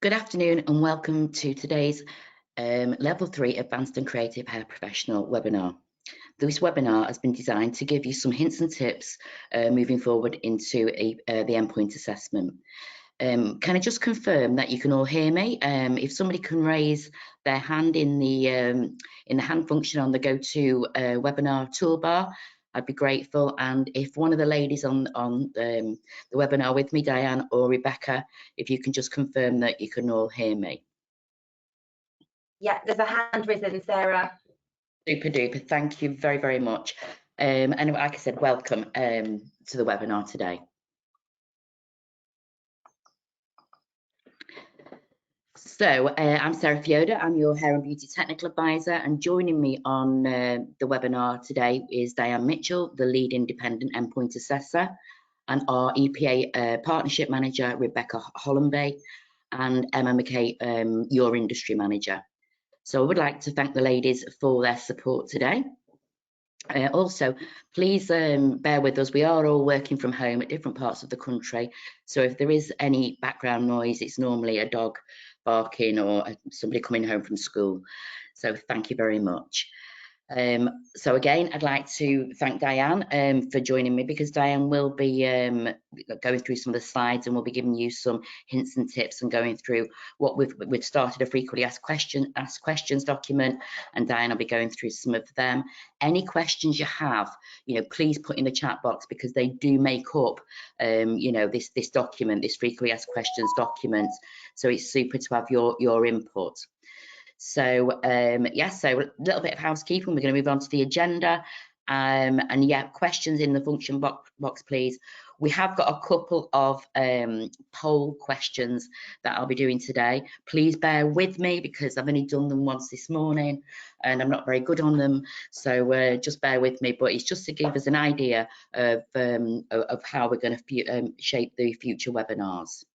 Good afternoon and welcome to today's Level 3 Advanced and Creative Hair Professional webinar. This webinar has been designed to give you some hints and tips moving forward into the endpoint assessment. Can I just confirm that you can all hear me? If somebody can raise their hand in the hand function on the GoTo webinar toolbar, I'd be grateful. And if one of the ladies on the webinar with me, Diane or Rebecca, if you can just confirm that you can all hear me. Yeah, there's a hand risen, Sarah. Super duper, thank you very, very much. And like I said, welcome to the webinar today. So I'm Sarah Fioda, I'm your Hair and Beauty Technical Advisor, and joining me on the webinar today is Diane Mitchell, the Lead Independent Endpoint Assessor, and our EPA Partnership Manager, Rebecca Hollenby, and Emma McKay, your Industry Manager. So I would like to thank the ladies for their support today. Also, please bear with us. We are all working from home at different parts of the country. So if there is any background noise, it's normally a dog barking or somebody coming home from school. So thank you very much. So again, I'd like to thank Diane for joining me, because Diane will be going through some of the slides and we'll be giving you some hints and tips and going through what we've started a frequently asked questions document, and Diane will be going through some of them. Any questions you have, please put in the chat box, because they do make up this document, this frequently asked questions document. So it's super to have your input. So so a little bit of housekeeping. We're going to move on to the agenda, and yeah, questions in the function box, please. We have got a couple of poll questions that I'll be doing today. Please bear with me, because I've only done them once this morning and I'm not very good on them, so just bear with me. But it's just to give us an idea of how we're going to shape the future webinars.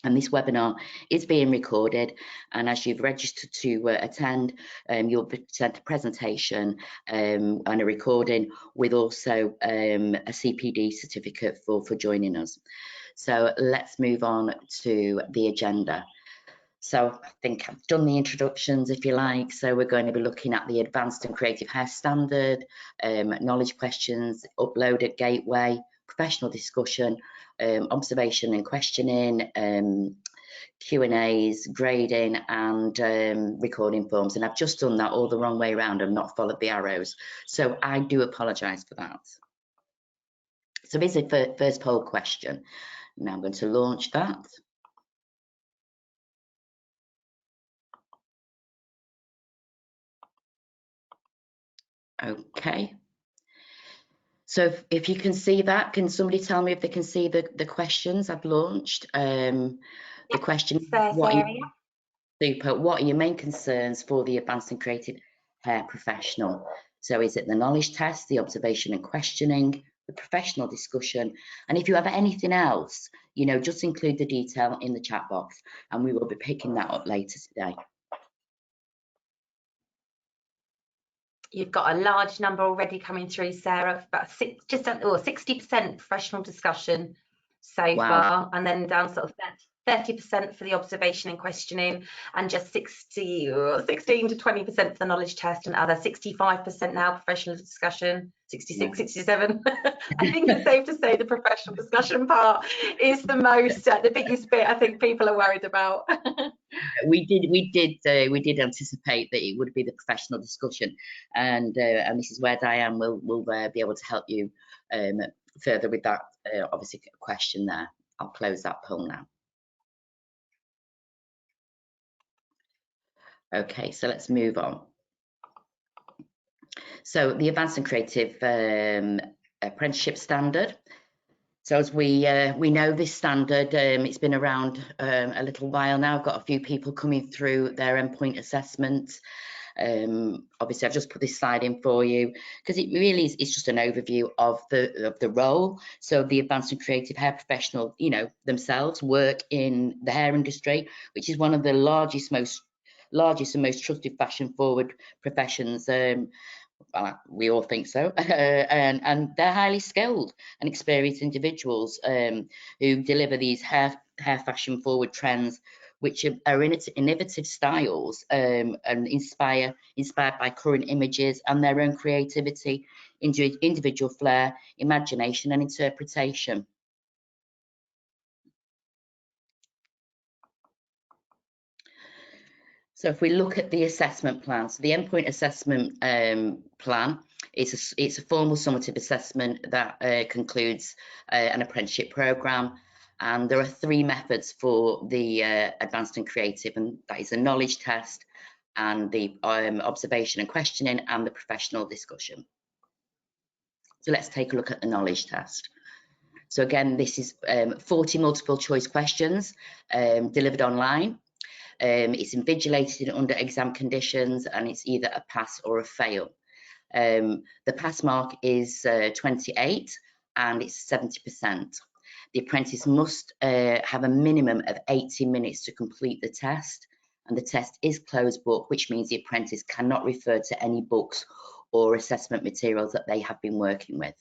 And this webinar is being recorded, and as you've registered to attend, you'll be sent a presentation and a recording with also a CPD certificate for joining us. So let's move on to the agenda. So I think I've done the introductions, if you like. So we're going to be looking at the Advanced and Creative Hair Standard, knowledge questions, uploaded gateway, professional discussion, observation and questioning, Q&As, grading, and recording forms. And I've just done that all the wrong way around and not followed the arrows. So I do apologise for that. So this is the first poll question. Now I'm going to launch that. Okay. So if you can see that, can somebody tell me if they can see the questions I've launched? The question, what are your main concerns for the Advanced and Creative Hair Professional? So is it the knowledge test, the observation and questioning, the professional discussion? And if you have anything else, just include the detail in the chat box, and we will be picking that up later today. You've got a large number already coming through, Sarah. About 60% professional discussion so far, and then down sort of 30% for the observation and questioning, and just 16 to 20% for the knowledge test, and other 65% now professional discussion, 66, 67. I think it's safe to say the professional discussion part is the biggest bit I think people are worried about. We did anticipate that it would be the professional discussion, and this is where Diane will be able to help you further with that obviously question there. I'll close that poll now. Okay, so let's move on. So the Advanced and Creative Apprenticeship Standard. So as we know, this standard, it's been around a little while now. I've got a few people coming through their endpoint assessment. Obviously, I've just put this slide in for you because it really is, it's just an overview of the role. So the Advanced and Creative Hair Professional, themselves work in the hair industry, which is one of the largest and most trusted fashion forward professions. We all think so, and they're highly skilled and experienced individuals who deliver these hair fashion forward trends which are innovative styles and inspired by current images and their own creativity, individual flair, imagination and interpretation. So if we look at the assessment plan, so the endpoint assessment plan, it's a formal summative assessment that concludes an apprenticeship programme, and there are 3 methods for the advanced and creative, and that is the knowledge test and the observation and questioning and the professional discussion. So let's take a look at the knowledge test. So again, this is 40 multiple choice questions delivered online. It's invigilated under exam conditions, and it's either a pass or a fail. The pass mark is 28 and it's 70%. The apprentice must have a minimum of 80 minutes to complete the test, and the test is closed book, which means the apprentice cannot refer to any books or assessment materials that they have been working with.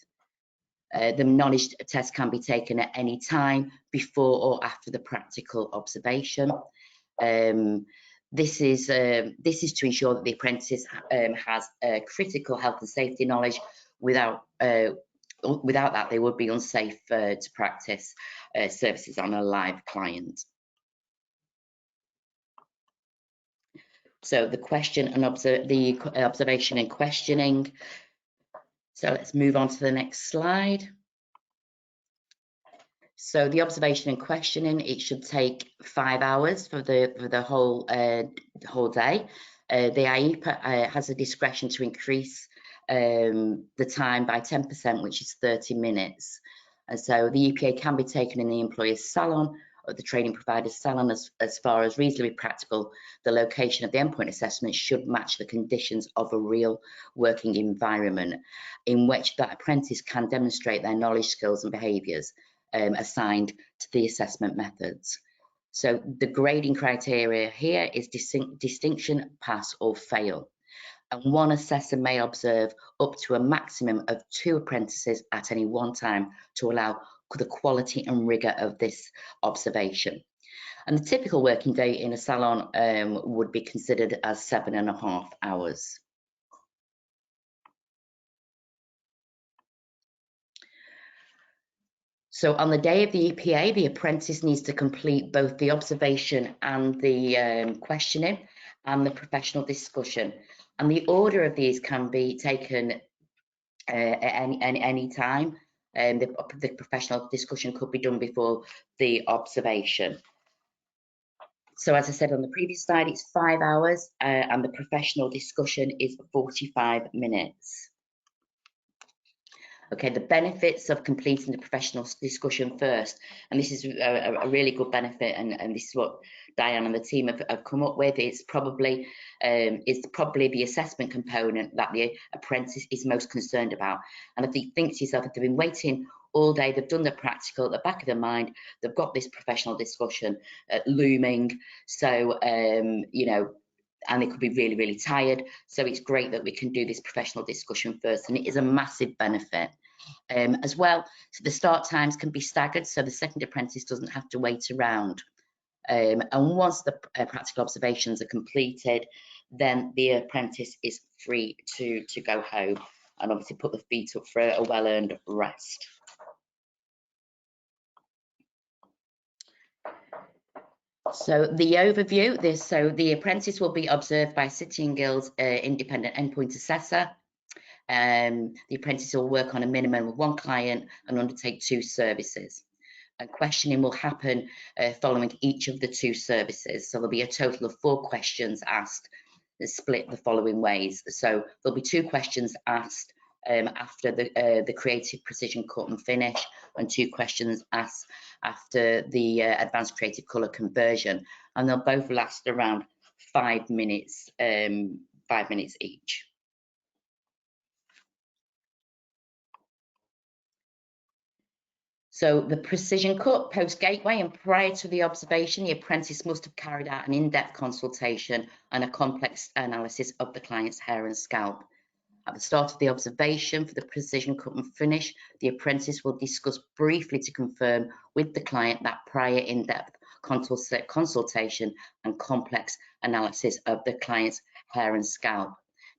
The knowledge test can be taken at any time before or after the practical observation. This is to ensure that the apprentice has critical health and safety knowledge. Without that, they would be unsafe to practice services on a live client. So the question and observation and questioning. So let's move on to the next slide. So the observation and questioning, it should take 5 hours for the whole day. The ACHP has a discretion to increase the time by 10%, which is 30 minutes. And so the EPA can be taken in the employer's salon or the training provider's salon as far as reasonably practical. The location of the endpoint assessment should match the conditions of a real working environment in which that apprentice can demonstrate their knowledge, skills and behaviours assigned to the assessment methods. So the grading criteria here is distinction, pass or fail. And one assessor may observe up to a maximum of 2 apprentices at any one time to allow the quality and rigour of this observation. And the typical working day in a salon would be considered as 7.5 hours. So on the day of the EPA, the apprentice needs to complete both the observation and the questioning and the professional discussion. And the order of these can be taken at any time. The professional discussion could be done before the observation. So as I said on the previous slide, it's 5 hours and the professional discussion is 45 minutes. Okay, the benefits of completing the professional discussion first, and this is a really good benefit, and this is what Diane and the team have come up with. It's probably the assessment component that the apprentice is most concerned about. And I think to yourself, if they've been waiting all day, they've done the practical at the back of their mind, they've got this professional discussion looming, so you know, and they could be really, really tired. So it's great that we can do this professional discussion first, and it is a massive benefit. As well, so the start times can be staggered, so the second apprentice doesn't have to wait around. And once the practical observations are completed, then the apprentice is free to go home and obviously put the feet up for a well-earned rest. So the overview, so the apprentice will be observed by City and Guilds independent endpoint assessor. The apprentice will work on a minimum of 1 client and undertake 2 services. And questioning will happen following each of the 2 services. So there'll be a total of 4 questions asked, split the following ways. So there'll be 2 questions asked after the creative precision cut and finish, and 2 questions asked after the advanced creative colour conversion, and they'll both last around 5 minutes, 5 minutes each. So the precision cut post gateway, and prior to the observation, the apprentice must have carried out an in-depth consultation and a complex analysis of the client's hair and scalp. At the start of the observation for the precision cut and finish, the apprentice will discuss briefly to confirm with the client that prior in-depth consultation and complex analysis of the client's hair and scalp.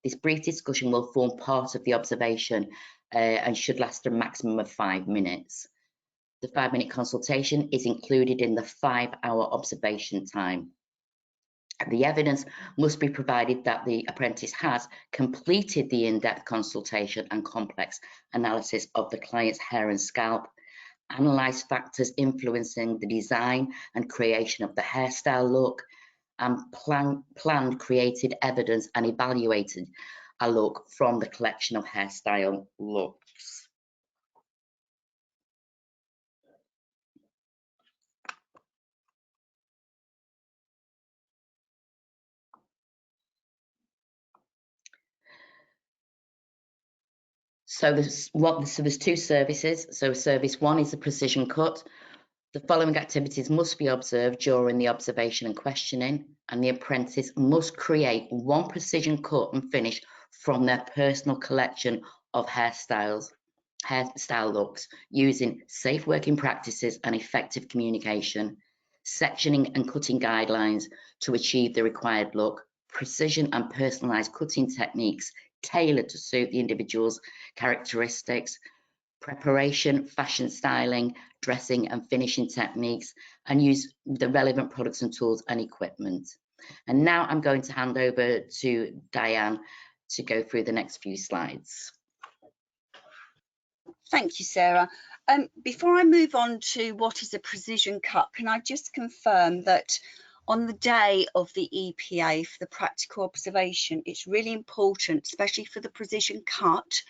This brief discussion will form part of the observation and should last a maximum of 5 minutes. The 5-minute consultation is included in the 5-hour observation time. The evidence must be provided that the apprentice has completed the in-depth consultation and complex analysis of the client's hair and scalp, analysed factors influencing the design and creation of the hairstyle look, and planned, created evidence and evaluated a look from the collection of hairstyle looks. So there's 2 services. So service 1 is the precision cut. The following activities must be observed during the observation and questioning, and the apprentice must create 1 precision cut and finish from their personal collection of hairstyle looks using safe working practices and effective communication, sectioning and cutting guidelines to achieve the required look, precision and personalized cutting techniques tailored to suit the individual's characteristics, preparation, fashion styling, dressing and finishing techniques, and use the relevant products and tools and equipment. And now I'm going to hand over to Diane to go through the next few slides. Thank you, Sarah. Before I move on to what is a precision cut, can I just confirm that on the day of the EPA for the practical observation, it's really important, especially for the precision cut,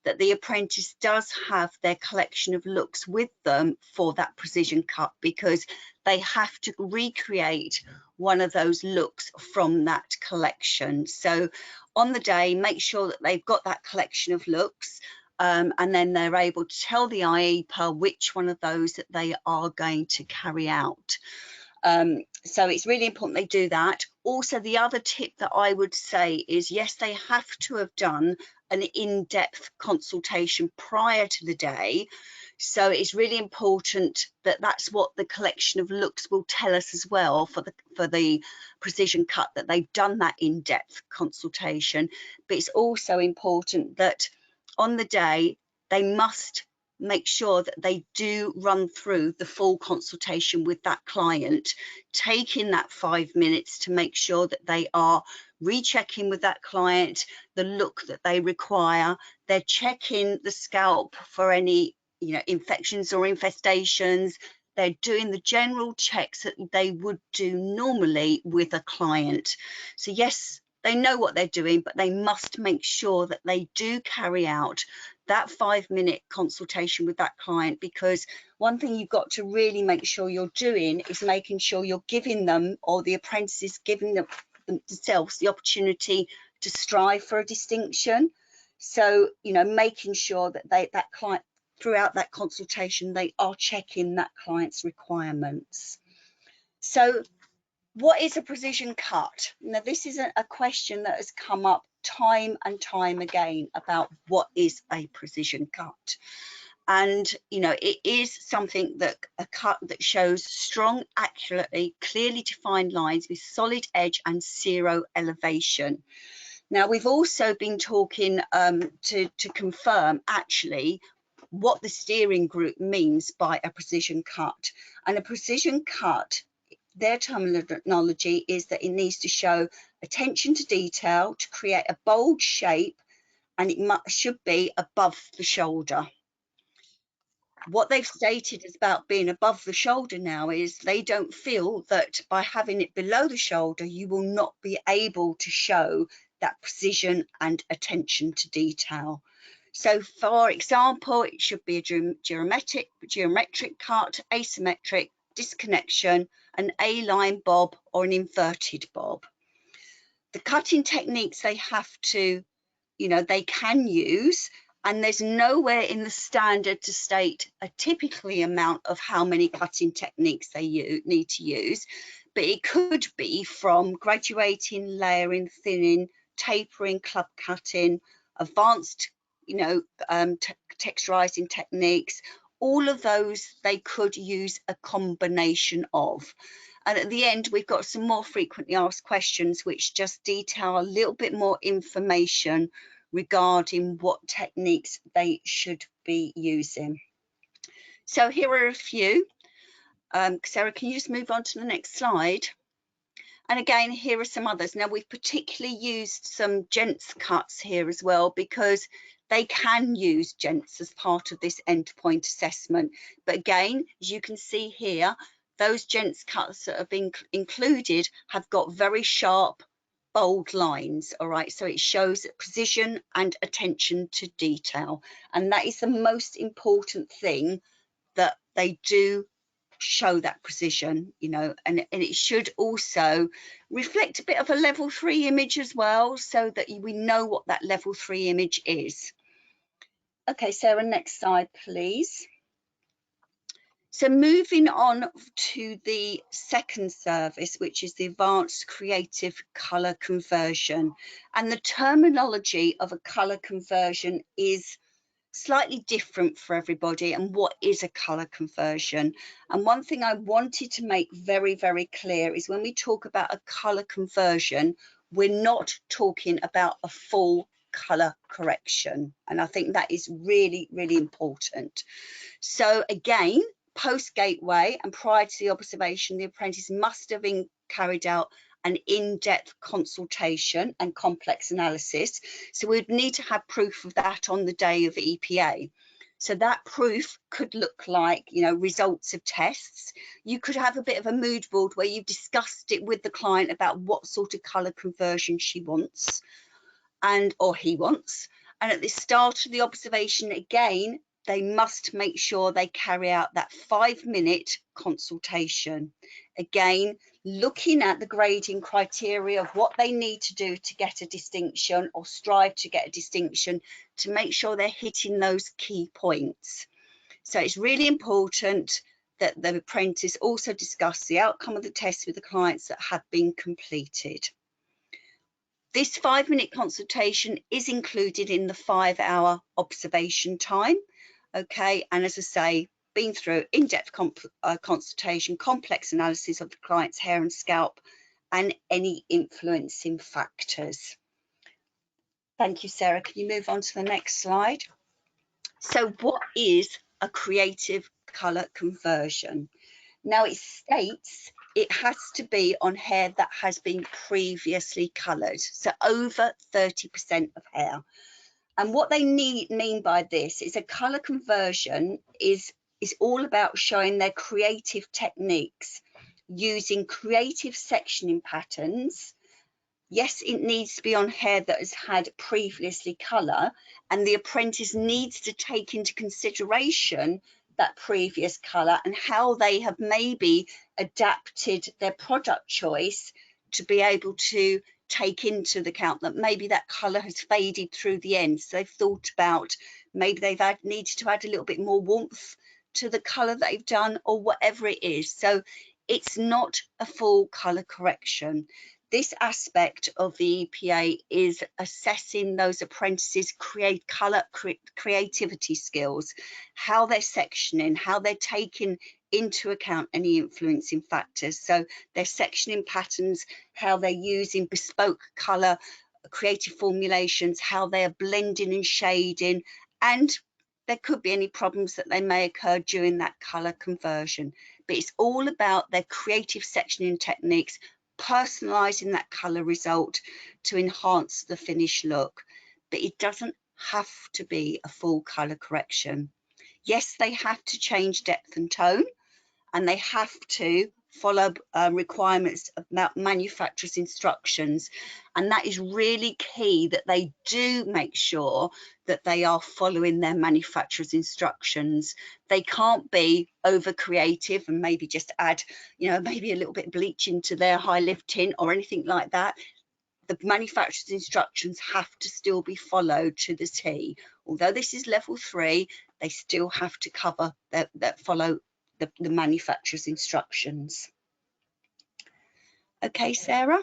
that the apprentice does have their collection of looks with them for that precision cut, because they have to recreate one of those looks from that collection. So on the day, make sure that they've got that collection of looks, and then they're able to tell the ACHP which one of those that they are going to carry out. So it's really important they do that. Also, the other tip that I would say is, yes, they have to have done an in-depth consultation prior to the day. So it's really important that that's what the collection of looks will tell us as well for the precision cut, that they've done that in-depth consultation. But it's also important that on the day they must make sure that they do run through the full consultation with that client, taking that 5 minutes to make sure that they are rechecking with that client the look that they require. They're checking the scalp for any infections or infestations. They're doing the general checks that they would do normally with a client. So yes, they know what they're doing, but they must make sure that they do carry out that 5-minute consultation with that client, because one thing you've got to really make sure you're doing is making sure you're giving them, or the apprentice is giving themselves the opportunity to strive for a distinction. So, making sure that that client, throughout that consultation, they are checking that client's requirements. So what is a precision cut? Now, this is a question that has come up time and time again about what is a precision cut. And, it is something that a cut that shows strong, accurately, clearly defined lines with solid edge and zero elevation. Now, we've also been talking to confirm actually what the steering group means by a precision cut. And a precision cut, their terminology is that it needs to show attention to detail, to create a bold shape, and it should be above the shoulder. What they've stated about being above the shoulder now is they don't feel that by having it below the shoulder, you will not be able to show that precision and attention to detail. So, for example, it should be a geometric cut, asymmetric, disconnection, an A-line bob, or an inverted bob. The cutting techniques they have to, they can use, and there's nowhere in the standard to state a typically amount of how many cutting techniques they need to use, but it could be from graduating, layering, thinning, tapering, club cutting, advanced, texturizing techniques, all of those they could use a combination of. And at the end, we've got some more frequently asked questions which just detail a little bit more information regarding what techniques they should be using. So here are a few. Sarah, can you just move on to the next slide? And again, here are some others. Now, we've particularly used some gents cuts here as well, because they can use gents as part of this endpoint assessment. But again, as you can see here, those gents cuts that have been included have got very sharp, bold lines. All right, so it shows precision and attention to detail. And that is the most important thing, that they do show that precision, you know, and it should also reflect a bit of a level 3 image as well, so that we know what that level 3 image is. Okay, Sarah, next slide, please. So moving on to the second service, which is the advanced creative colour conversion. And the terminology of a colour conversion is slightly different for everybody, and what is a colour conversion. And one thing I wanted to make very, very clear is when we talk about a colour conversion, we're not talking about a full colour correction. And I think that is really, really important. So again, post gateway and prior to the observation, the apprentice must have been carried out an in-depth consultation and complex analysis. So we'd need to have proof of that on the day of EPA. So that proof could look like, you know, results of tests. You could have a bit of a mood board where you've discussed it with the client about what sort of colour conversion she wants or he wants. And at the start of the observation, again, they must make sure they carry out that 5-minute consultation. Again, looking at the grading criteria of what they need to do to get a distinction or strive to get a distinction, to make sure they're hitting those key points. So it's really important that the apprentice also discuss the outcome of the test with the clients that have been completed. This 5-minute consultation is included in the 5-hour observation time. Okay, and as I say, been through in-depth consultation, complex analysis of the client's hair and scalp, and any influencing factors. Thank you, Sarah. Can you move on to the next slide? So what is a creative colour conversion? Now, it states it has to be on hair that has been previously coloured, so over 30% of hair. And what they mean by this is a colour conversion is all about showing their creative techniques using creative sectioning patterns. Yes, it needs to be on hair that has had previously colour, and the apprentice needs to take into consideration that previous colour and how they have maybe adapted their product choice to be able to take into the account that maybe that colour has faded through the end. So they've thought about maybe they've needed to add a little bit more warmth to the colour that they've done, or whatever it is. So it's not a full colour correction. This aspect of the EPA is assessing those apprentices' creativity skills, how they're sectioning, how they're taking into account any influencing factors. So their sectioning patterns, how they're using bespoke colour, creative formulations, how they are blending and shading, and there could be any problems that they may occur during that colour conversion. But it's all about their creative sectioning techniques, personalising that colour result to enhance the finished look. But it doesn't have to be a full colour correction. Yes, they have to change depth and tone, and they have to follow requirements about manufacturer's instructions. And that is really key, that they do make sure that they are following their manufacturer's instructions. They can't be over creative and maybe just add, you know, maybe a little bit of bleach into their high lift tint or anything like that. The manufacturer's instructions have to still be followed to the T. Although this is level 3, they still have to cover that follow the manufacturer's instructions. Okay, Sarah.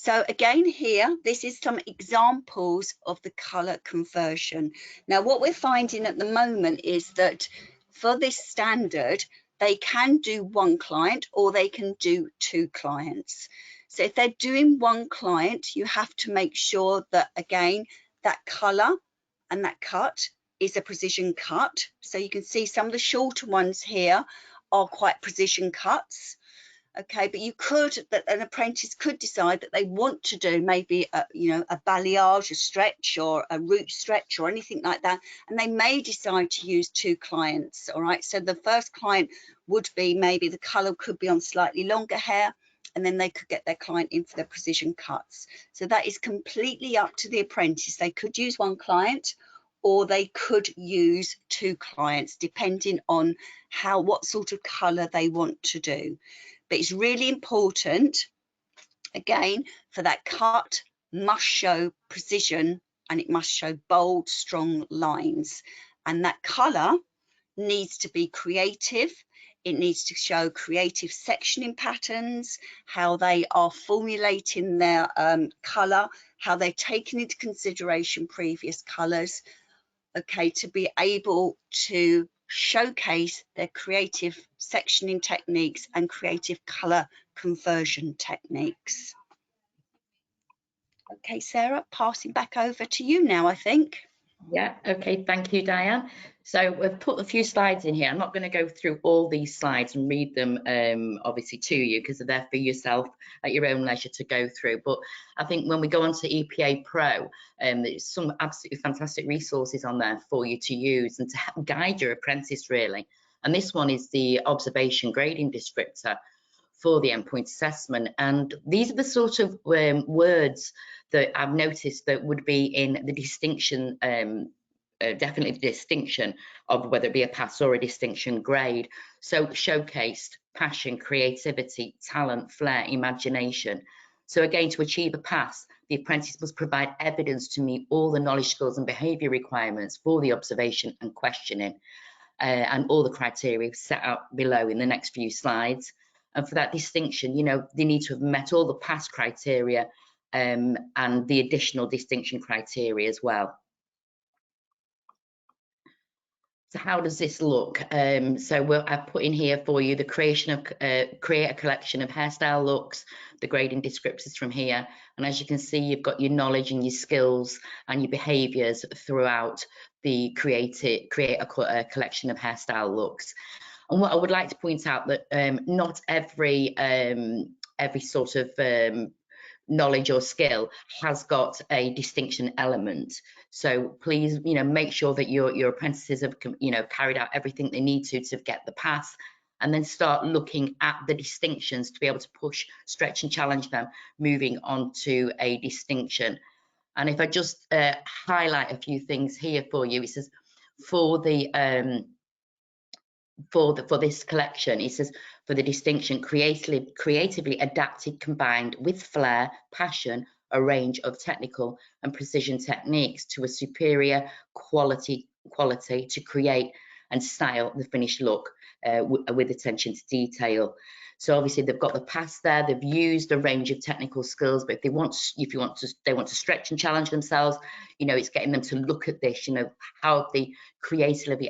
So again here, this is some examples of the colour conversion. Now what we're finding at the moment is that for this standard, they can do one client or they can do two clients. So if they're doing one client, you have to make sure that, again, that colour and that cut is a precision cut. So you can see some of the shorter ones here are quite precision cuts. Okay, but you could, that an apprentice could decide that they want to do maybe a, you know, a balayage, a stretch, or a root stretch, or anything like that, and they may decide to use two clients. All right, so the first client would be maybe the colour could be on slightly longer hair, and then they could get their client in for their precision cuts. So that is completely up to the apprentice. They could use one client, or they could use two clients, depending on what sort of colour they want to do. But it's really important, again, for that cut must show precision, and it must show bold, strong lines. And that colour needs to be creative. It needs to show creative sectioning patterns, how they are formulating their colour, how they're taking into consideration previous colours, okay, to be able to showcase their creative sectioning techniques and creative colour conversion techniques. Okay, Sarah, passing back over to you now, I think. Yeah, okay, thank you, Diane. So we've put a few slides in here. I'm not going to go through all these slides and read them obviously to you, because they're there for yourself at your own leisure to go through. But I think when we go on to EPA Pro, there's some absolutely fantastic resources on there for you to use and to help guide your apprentice, really. And this one is the observation grading descriptor for the endpoint assessment. And these are the sort of words that I've noticed that would be in the distinction, definitely the distinction of whether it be a pass or a distinction grade. So showcased, passion, creativity, talent, flair, imagination. So again, to achieve a pass, the apprentice must provide evidence to meet all the knowledge, skills and behaviour requirements for the observation and questioning, and all the criteria set out below in the next few slides. And for that distinction, you know, they need to have met all the pass criteria and the additional distinction criteria as well. So how does this look? I've put in here for you the creation of, create a collection of hairstyle looks, the grading descriptors from here. And as you can see, you've got your knowledge and your skills and your behaviours throughout the create a collection of hairstyle looks. And what I would like to point out that not every sort of knowledge or skill has got a distinction element. So please, you know, make sure that your apprentices have, you know, carried out everything they need to get the pass, and then start looking at the distinctions to be able to push, stretch and challenge them moving on to a distinction. And if I just highlight a few things here for you, it says for this collection, it says for the distinction, creatively adapted, combined with flair, passion, a range of technical and precision techniques to a superior quality to create and style the finished look with attention to detail. So obviously they've got the pass there, they've used a range of technical skills, but if they want to stretch and challenge themselves, you know, it's getting them to look at this, you know, how have they creatively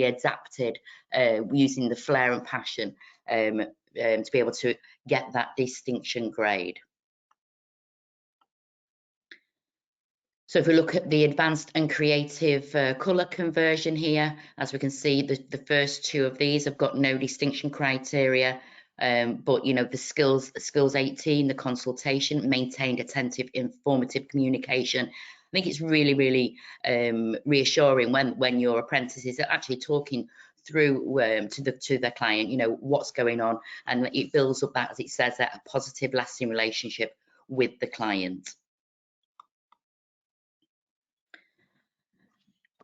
adapted using the flair and passion to be able to get that distinction grade. So if we look at the advanced and creative colour conversion here, as we can see, the first two of these have got no distinction criteria, but you know, the skills 18, the consultation, maintained attentive, informative communication. I think it's really, really reassuring when your apprentices are actually talking through to their client, you know, what's going on, and it builds up that, as it says, a positive, lasting relationship with the client.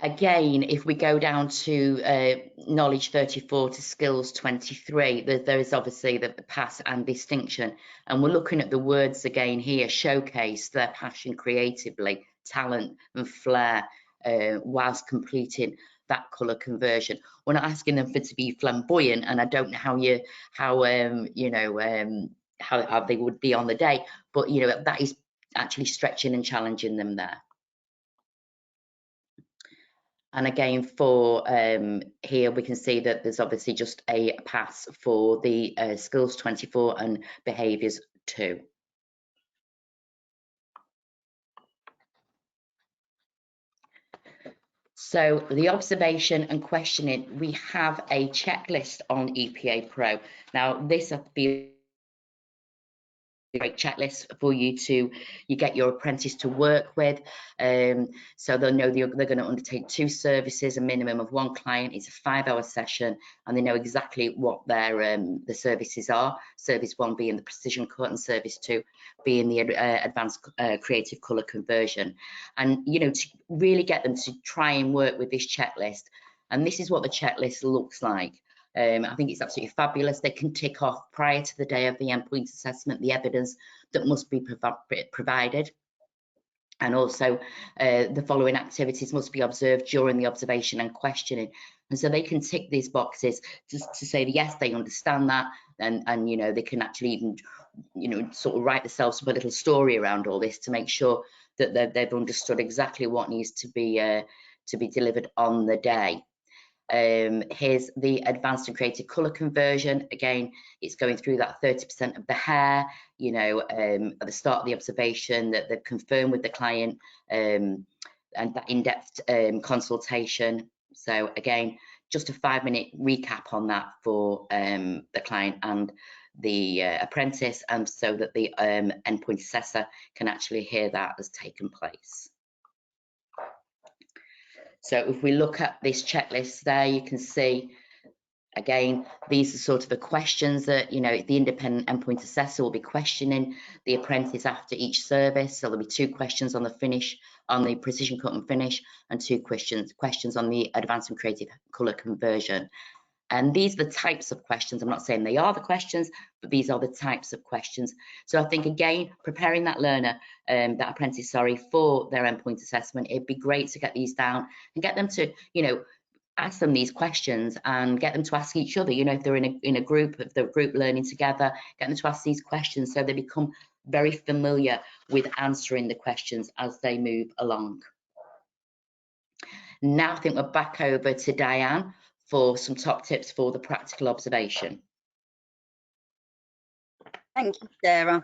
Again, if we go down to knowledge 34 to skills 23, there is obviously the pass and distinction. And we're looking at the words again here, showcase their passion creatively, talent and flair, whilst completing that colour conversion. We're not asking them to be flamboyant, and I don't know how how they would be on the day, but you know, that is actually stretching and challenging them there. And again, for here we can see that there's obviously just a pass for the skills 24 and behaviours 2. So the observation and questioning, we have a checklist on EPA Pro. Now this would be a great checklist for you get your apprentice to work with, so they'll know they're going to undertake 2 services, a minimum of 1 client. It's a 5-hour session, and they know exactly what their the services are. Service 1 being the precision cut, and service 2 being the advanced creative colour conversion. And you know, to really get them to try and work with this checklist, and this is what the checklist looks like. I think it's absolutely fabulous. They can tick off prior to the day of the endpoint assessment the evidence that must be provided, and also the following activities must be observed during the observation and questioning. And so they can tick these boxes just to say that yes, they understand that, and you know, they can actually even, you know, sort of write themselves up a little story around all this to make sure that they've understood exactly what needs to be delivered on the day. Here's the advanced and creative colour conversion. Again, it's going through that 30% of the hair, you know, at the start of the observation, that they've confirmed with the client, and that in-depth consultation. So again, just a 5-minute recap on that for the client and the apprentice, and so that the endpoint assessor can actually hear that has taken place. So if we look at this checklist there, you can see, again, these are sort of the questions that, you know, the independent endpoint assessor will be questioning the apprentice after each service. So there'll be 2 questions on the finish, on the precision cut and finish, and 2 questions on the advanced and creative colour conversion. And these are the types of questions. I'm not saying they are the questions, but these are the types of questions. So I think, again, preparing that learner, that apprentice, sorry, for their endpoint assessment, it'd be great to get these down and get them to, you know, ask them these questions and get them to ask each other. You know, if they're in a group, if they're group learning together, get them to ask these questions so they become very familiar with answering the questions as they move along. Now I think we're back over to Diane for some top tips for the practical observation. Thank you, Sarah.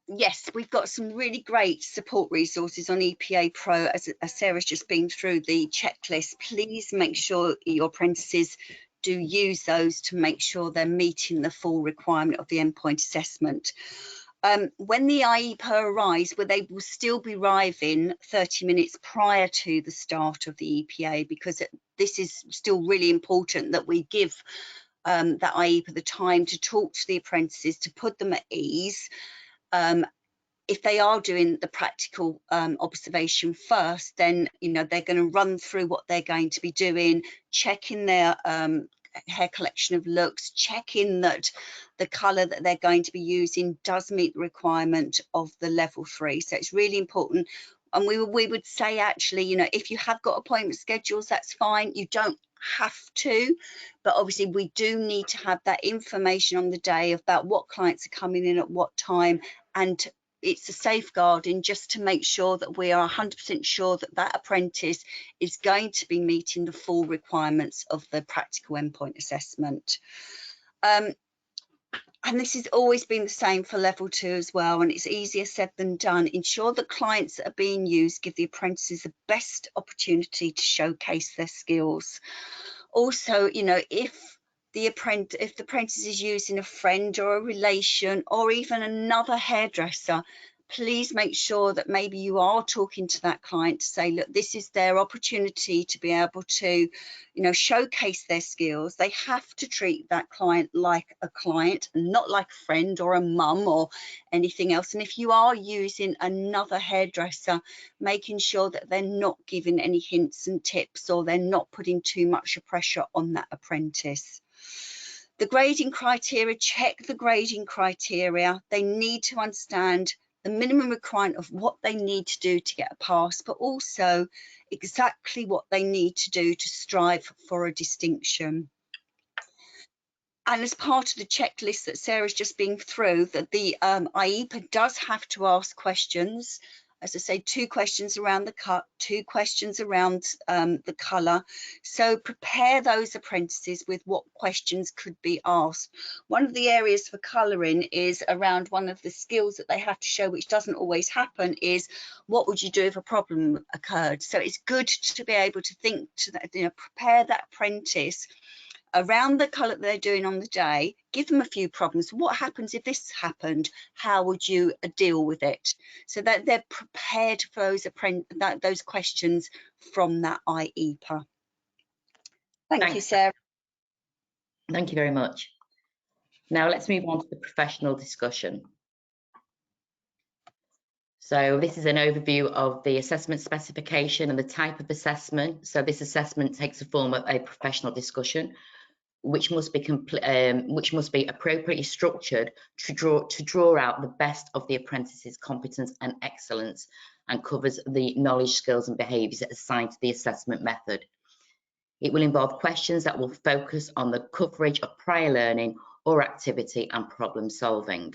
Yes, we've got some really great support resources on EPA Pro. As Sarah's just been through the checklist, please make sure your apprentices do use those to make sure they're meeting the full requirement of the endpoint assessment. When the IEPA arrives, where they will still be arriving 30 minutes prior to the start of the EPA, because this is still really important that we give that IEPA the time to talk to the apprentices, to put them at ease. If they are doing the practical observation first, then, you know, they're going to run through what they're going to be doing, checking their hair collection of looks, checking that the colour that they're going to be using does meet the requirement of the level 3. So it's really important. And we would say, actually, you know, if you have got appointment schedules, that's fine. You don't have to, but obviously we do need to have that information on the day about what clients are coming in at what time, and it's a safeguarding just to make sure that we are 100% sure that that apprentice is going to be meeting the full requirements of the practical endpoint assessment. And this has always been the same for level 2 as well, and it's easier said than done. Ensure that clients that are being used give the apprentices the best opportunity to showcase their skills. Also, you know, if the apprentice is using a friend or a relation or even another hairdresser, please make sure that maybe you are talking to that client to say, look, this is their opportunity to be able to, you know, showcase their skills. They have to treat that client like a client, not like a friend or a mum or anything else. And if you are using another hairdresser, making sure that they're not giving any hints and tips, or they're not putting too much pressure on that apprentice. The grading criteria, check the grading criteria. They need to understand the minimum requirement of what they need to do to get a pass, but also exactly what they need to do to strive for a distinction. And as part of the checklist that Sarah's just been through, that the ACHP does have to ask questions. As I say, 2 questions around the cut, 2 questions around the colour. So prepare those apprentices with what questions could be asked. One of the areas for colouring is around one of the skills that they have to show, which doesn't always happen, is what would you do if a problem occurred? So it's good to be able to think to that, you know, prepare that apprentice around the colour they're doing on the day. Give them a few problems. What happens if this happened? How would you deal with it? So that they're prepared for those questions from that ACHP. Thank you, Sarah. Thank you very much. Now let's move on to the professional discussion. So this is an overview of the assessment specification and the type of assessment. So this assessment takes the form of a professional discussion, which must be appropriately structured to draw out the best of the apprentice's competence and excellence, and covers the knowledge, skills and behaviours assigned to the assessment method. It will involve questions that will focus on the coverage of prior learning or activity and problem solving.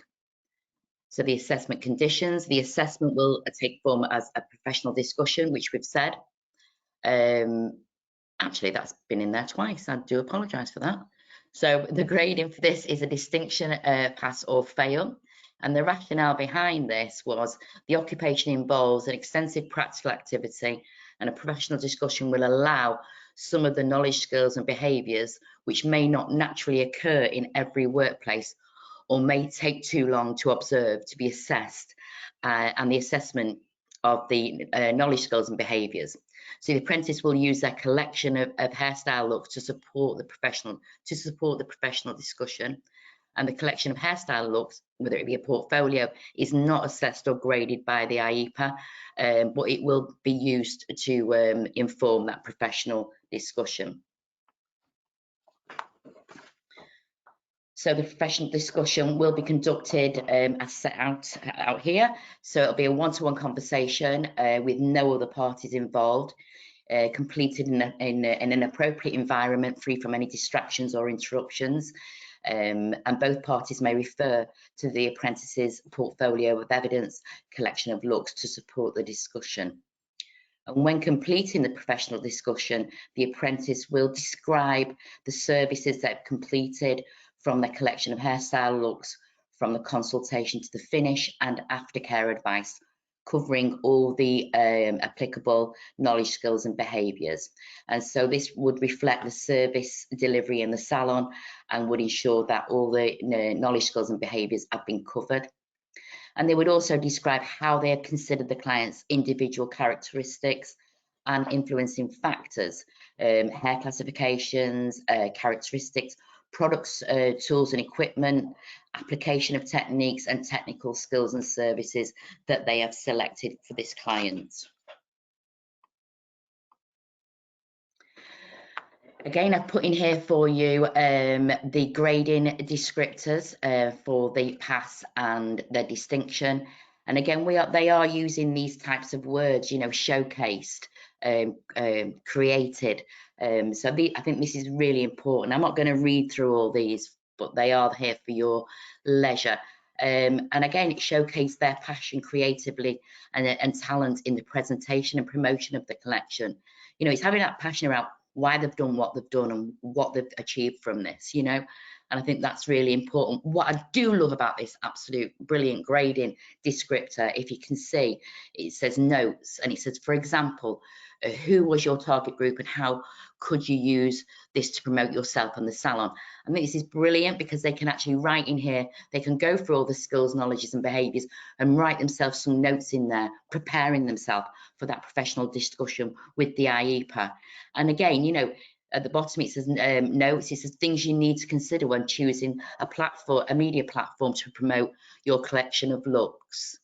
So the assessment conditions, the assessment will take form as a professional discussion, which we've said. Actually, that's been in there twice. I do apologise for that. So the grading for this is a distinction, pass or fail. And the rationale behind this was the occupation involves an extensive practical activity, and a professional discussion will allow some of the knowledge, skills and behaviours which may not naturally occur in every workplace or may take too long to observe to be assessed, and the assessment of the knowledge, skills and behaviours. So the apprentice will use their collection of hairstyle looks to support the professional discussion, and the collection of hairstyle looks, whether it be a portfolio, is not assessed or graded by the ACHP, but it will be used to inform that professional discussion. So the professional discussion will be conducted as set out here. So it'll be a one-to-one conversation with no other parties involved, completed in an appropriate environment, free from any distractions or interruptions. And both parties may refer to the apprentice's portfolio of evidence, collection of looks to support the discussion. And when completing the professional discussion, the apprentice will describe the services that have completed, from the collection of hairstyle looks, from the consultation to the finish and aftercare advice, covering all the applicable knowledge, skills and behaviours. And so this would reflect the service delivery in the salon and would ensure that all the knowledge, skills and behaviours have been covered. And they would also describe how they have considered the client's individual characteristics and influencing factors, hair classifications, characteristics, products, tools and equipment, application of techniques and technical skills and services that they have selected for this client. Again, I've put in here for you the grading descriptors for the pass and the distinction. And again, they are using these types of words, you know, showcased, created. So I think this is really important. I'm not going to read through all these, but they are here for your leisure. And again, it showcased their passion creatively and talent in the presentation and promotion of the collection. You know, it's having that passion about why they've done what they've done and what they've achieved from this, you know, and I think that's really important. What I do love about this absolute brilliant grading descriptor, if you can see, it says notes, and it says, for example, who was your target group and how could you use this to promote yourself and the salon? I think this is brilliant because they can actually write in here, they can go through all the skills, knowledges and behaviours and write themselves some notes in there, preparing themselves for that professional discussion with the ACHP. And again, you know, at the bottom it says notes, it says things you need to consider when choosing a platform, a media platform to promote your collection of looks.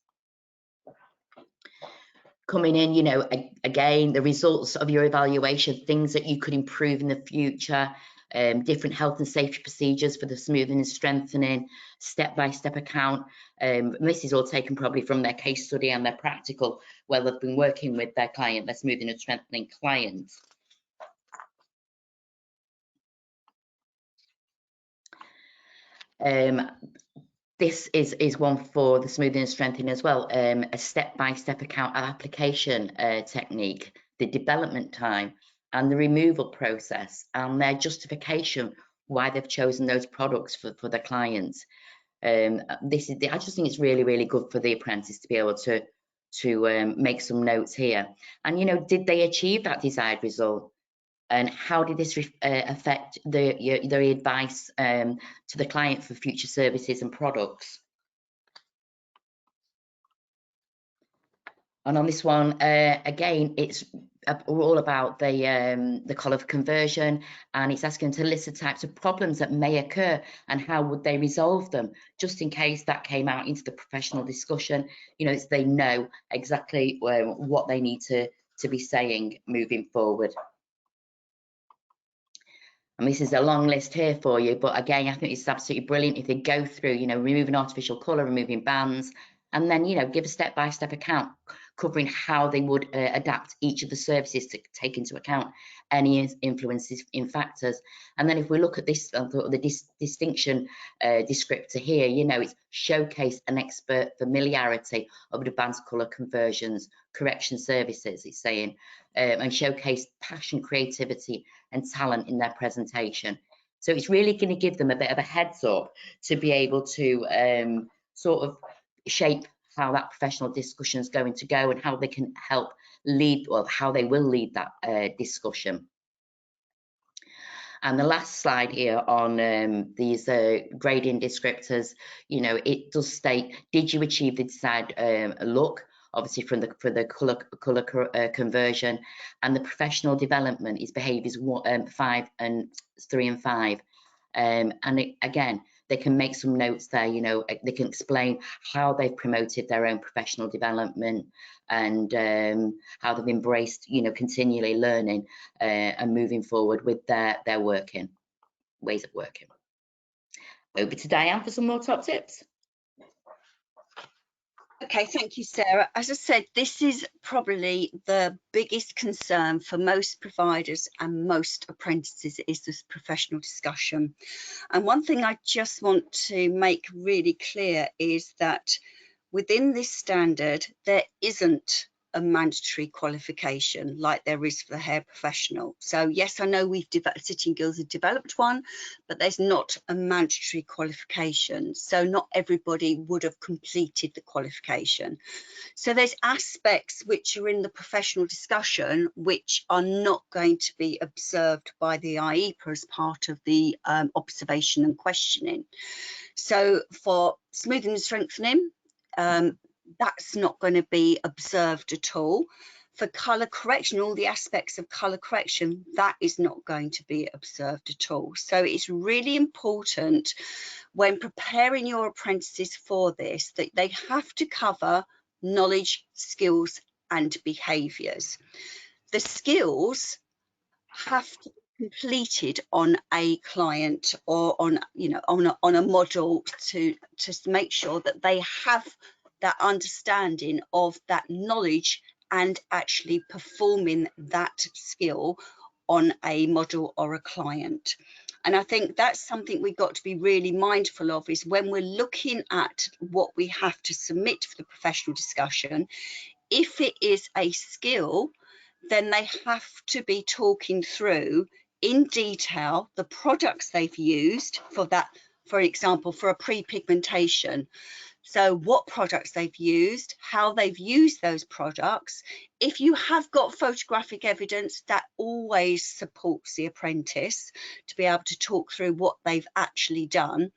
Coming in, you know, again, the results of your evaluation, things that you could improve in the future, different health and safety procedures for the smoothing and strengthening, step-by-step account. And this is all taken probably from their case study and their practical, where they've been working with their client, their smoothing and strengthening clients. This is one for the smoothing and strengthening as well, a step-by-step account application technique, the development time and the removal process and their justification why they've chosen those products for their clients. I just think it's really, really good for the apprentice to be able to make some notes here. And, you know, did they achieve that desired result? And how did this affect the advice to the client for future services and products? And on this one, again, it's all about the call of conversion, and it's asking to list the types of problems that may occur and how would they resolve them, just in case that came out into the professional discussion. You know, they know exactly what they need to be saying moving forward. And this is a long list here for you, but again, I think it's absolutely brilliant if they go through, you know, removing artificial colour, removing bands, and then, you know, give a step-by-step account covering how they would adapt each of the services to take into account any influences in factors. And then if we look at this, the distinction descriptor here, you know, it's showcase an expert familiarity of advanced colour conversions, correction services, it's saying, and showcase passion, creativity and talent in their presentation. So it's really going to give them a bit of a heads up to be able to sort of shape how that professional discussion is going to go and how they can help lead, or how they will lead that discussion. And the last slide here on these grading descriptors, you know, it does state, did you achieve the desired look? Obviously for the colour conversion, and the professional development is behaviours 3 and 5. And again, they can make some notes there, you know, they can explain how they've promoted their own professional development and how they've embraced, you know, continually learning and moving forward with their ways of working. Over to Diane for some more top tips. Okay, thank you, Sarah. As I said, this is probably the biggest concern for most providers and most apprentices is this professional discussion. And one thing I just want to make really clear is that within this standard, there isn't a mandatory qualification like there is for the hair professional. So yes, I know Sitting Guilds have developed one, but there's not a mandatory qualification. So not everybody would have completed the qualification. So there's aspects which are in the professional discussion which are not going to be observed by the ACHP as part of the observation and questioning. So for smoothing and strengthening, that's not going to be observed at all. For colour correction, all the aspects of colour correction, that is not going to be observed at all. So it's really important when preparing your apprentices for this that they have to cover knowledge, skills and behaviours. The skills have to be completed on a client or on, you know, on a model to make sure that they have that understanding of that knowledge and actually performing that skill on a model or a client. And I think that's something we've got to be really mindful of, is when we're looking at what we have to submit for the professional discussion, if it is a skill, then they have to be talking through in detail the products they've used for that, for example, for a pre-pigmentation. So what products they've used, how they've used those products. If you have got photographic evidence, that always supports the apprentice to be able to talk through what they've actually done.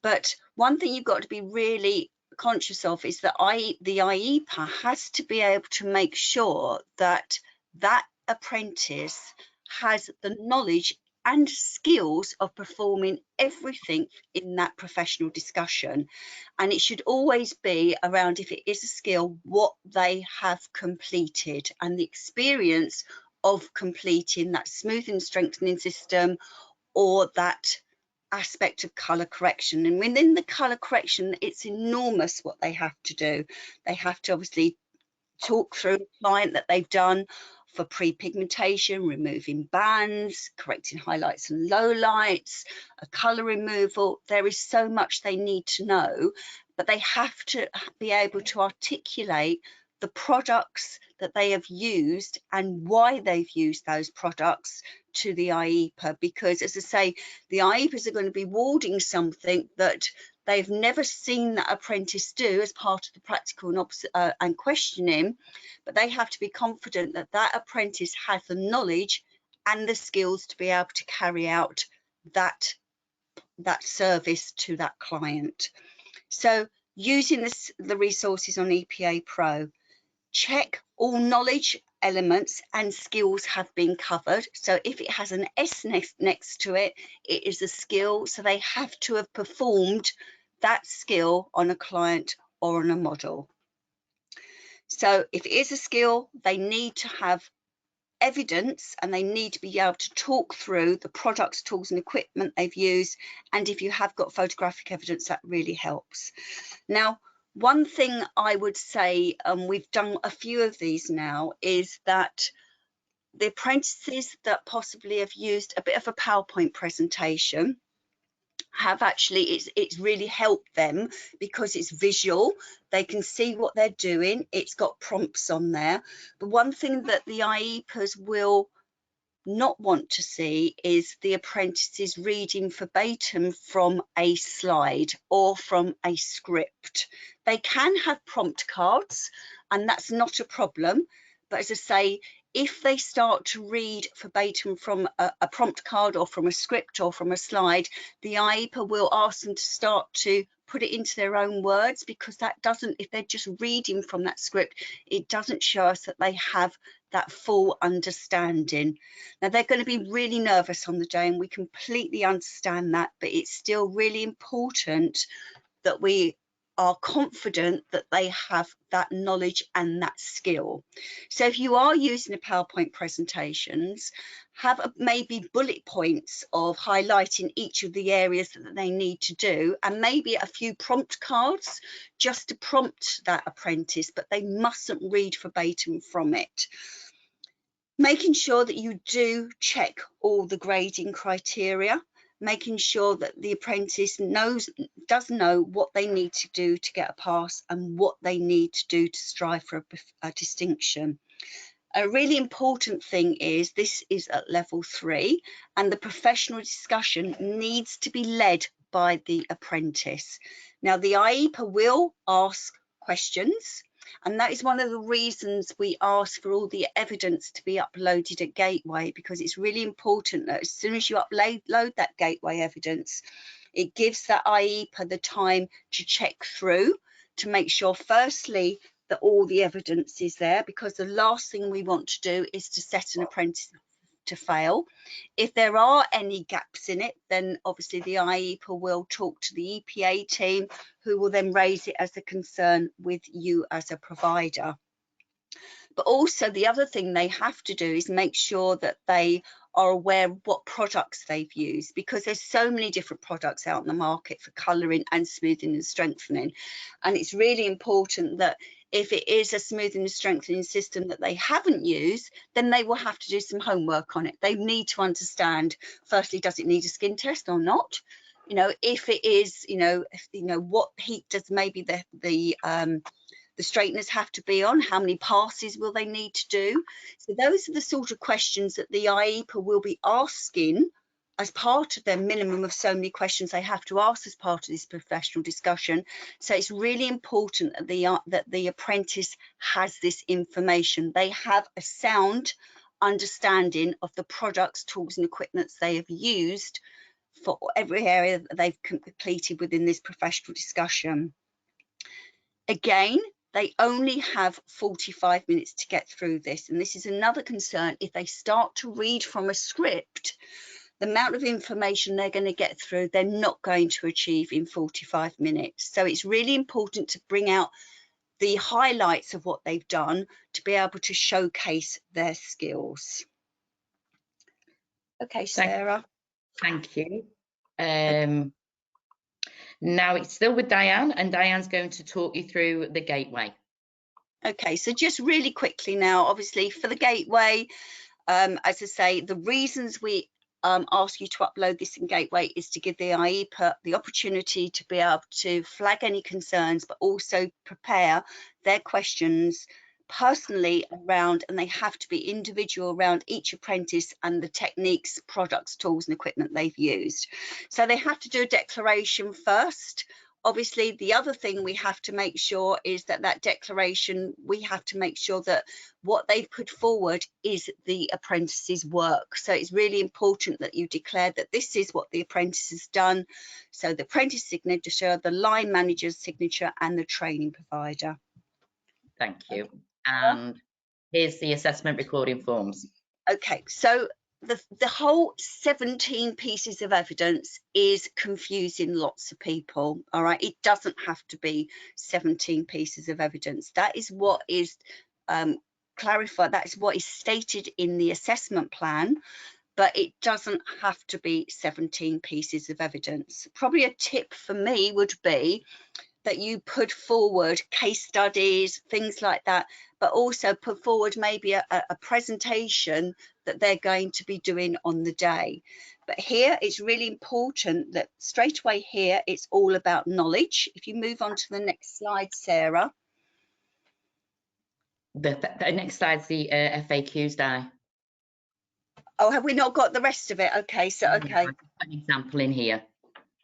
But one thing you've got to be really conscious of is that the ACHP has to be able to make sure that that apprentice has the knowledge and skills of performing everything in that professional discussion. And it should always be around, if it is a skill, what they have completed and the experience of completing that smoothing strengthening system or that aspect of colour correction. And within the colour correction, it's enormous what they have to do. They have to obviously talk through a client that they've done for pre-pigmentation, removing bands, correcting highlights and lowlights, a colour removal. There is so much they need to know, but they have to be able to articulate the products that they have used and why they've used those products to the IEPA, because, as I say, the IEPAs are going to be awarding something that they've never seen that apprentice do as part of the practical and questioning, but they have to be confident that that apprentice has the knowledge and the skills to be able to carry out that service to that client. So using the resources on EPA Pro, check all knowledge elements and skills have been covered. So if it has an S next to it, it is a skill. So they have to have performed that skill on a client or on a model. So if it is a skill, they need to have evidence and they need to be able to talk through the products, tools and equipment they've used. And if you have got photographic evidence, that really helps. Now, one thing I would say, we've done a few of these now, is that the apprentices that possibly have used a bit of a PowerPoint presentation have actually, it's really helped them because it's visual. They can see what they're doing. It's got prompts on there. But one thing that the IEPAs will not want to see is the apprentices reading verbatim from a slide or from a script. They can have prompt cards and that's not a problem, but as I say, if they start to read verbatim from a prompt card or from a script or from a slide, the IEPA will ask them to start to put it into their own words, because that doesn't, if they're just reading from that script, it doesn't show us that they have that full understanding. Now, they're going to be really nervous on the day and we completely understand that, but it's still really important that we are confident that they have that knowledge and that skill. So if you are using a PowerPoint presentations, have maybe bullet points of highlighting each of the areas that they need to do, and maybe a few prompt cards just to prompt that apprentice, but they mustn't read verbatim from it. Making sure that you do check all the grading criteria, making sure that the apprentice does know what they need to do to get a pass and what they need to do to strive for a distinction. A really important thing is this is at level 3 and the professional discussion needs to be led by the apprentice. Now, the IEPA will ask questions, and that is one of the reasons we ask for all the evidence to be uploaded at Gateway, because it's really important that as soon as you upload that Gateway evidence, it gives that IEPA the time to check through to make sure, firstly, that all the evidence is there, because the last thing we want to do is to set an apprentice to fail. If there are any gaps in it, then obviously the IEPA will talk to the EPA team, who will then raise it as a concern with you as a provider. But also the other thing they have to do is make sure that they are aware of what products they've used, because there's so many different products out in the market for colouring and smoothing and strengthening. And it's really important that if it is a smoothing and strengthening system that they haven't used, then they will have to do some homework on it. They need to understand, firstly, does it need a skin test or not? You know, if it is, what heat does maybe the straighteners have to be on, how many passes will they need to do? So those are the sort of questions that the IEPA will be asking as part of their minimum of so many questions they have to ask as part of this professional discussion. So it's really important that the apprentice has this information. They have a sound understanding of the products, tools and equipment they have used for every area that they've completed within this professional discussion. Again, they only have 45 minutes to get through this. And this is another concern. If they start to read from a script, the amount of information they're going to get through, they're not going to achieve in 45 minutes. So it's really important to bring out the highlights of what they've done to be able to showcase their skills. Okay, Sarah. Thank you. Now it's still with Diane, and Diane's going to talk you through the Gateway. Okay, so just really quickly now, obviously for the gateway, as I say, the reasons we ask you to upload this in Gateway is to give the IEPA the opportunity to be able to flag any concerns, but also prepare their questions personally around, and they have to be individual around each apprentice and the techniques, products, tools and equipment they've used. So they have to do a declaration first. Obviously, the other thing we have to make sure is that that declaration, we have to make sure that what they've put forward is the apprentice's work. So it's really important that you declare that this is what the apprentice has done. So the apprentice signature, the line manager's signature and the training provider. Thank you. And here's the assessment recording forms. Okay, so the whole 17 pieces of evidence is confusing lots of people. All right, it doesn't have to be 17 pieces of evidence. That is what is clarified, that is what is stated in the assessment plan, but it doesn't have to be 17 pieces of evidence. Probably a tip for me would be that you put forward case studies, things like that, but also put forward maybe a presentation that they're going to be doing on the day. But here it's really important that straight away here it's all about knowledge. If you move on to the next slide, Sarah. The next slide's the FAQs, Di. Oh, have we not got the rest of it? Okay, so okay. An example in here.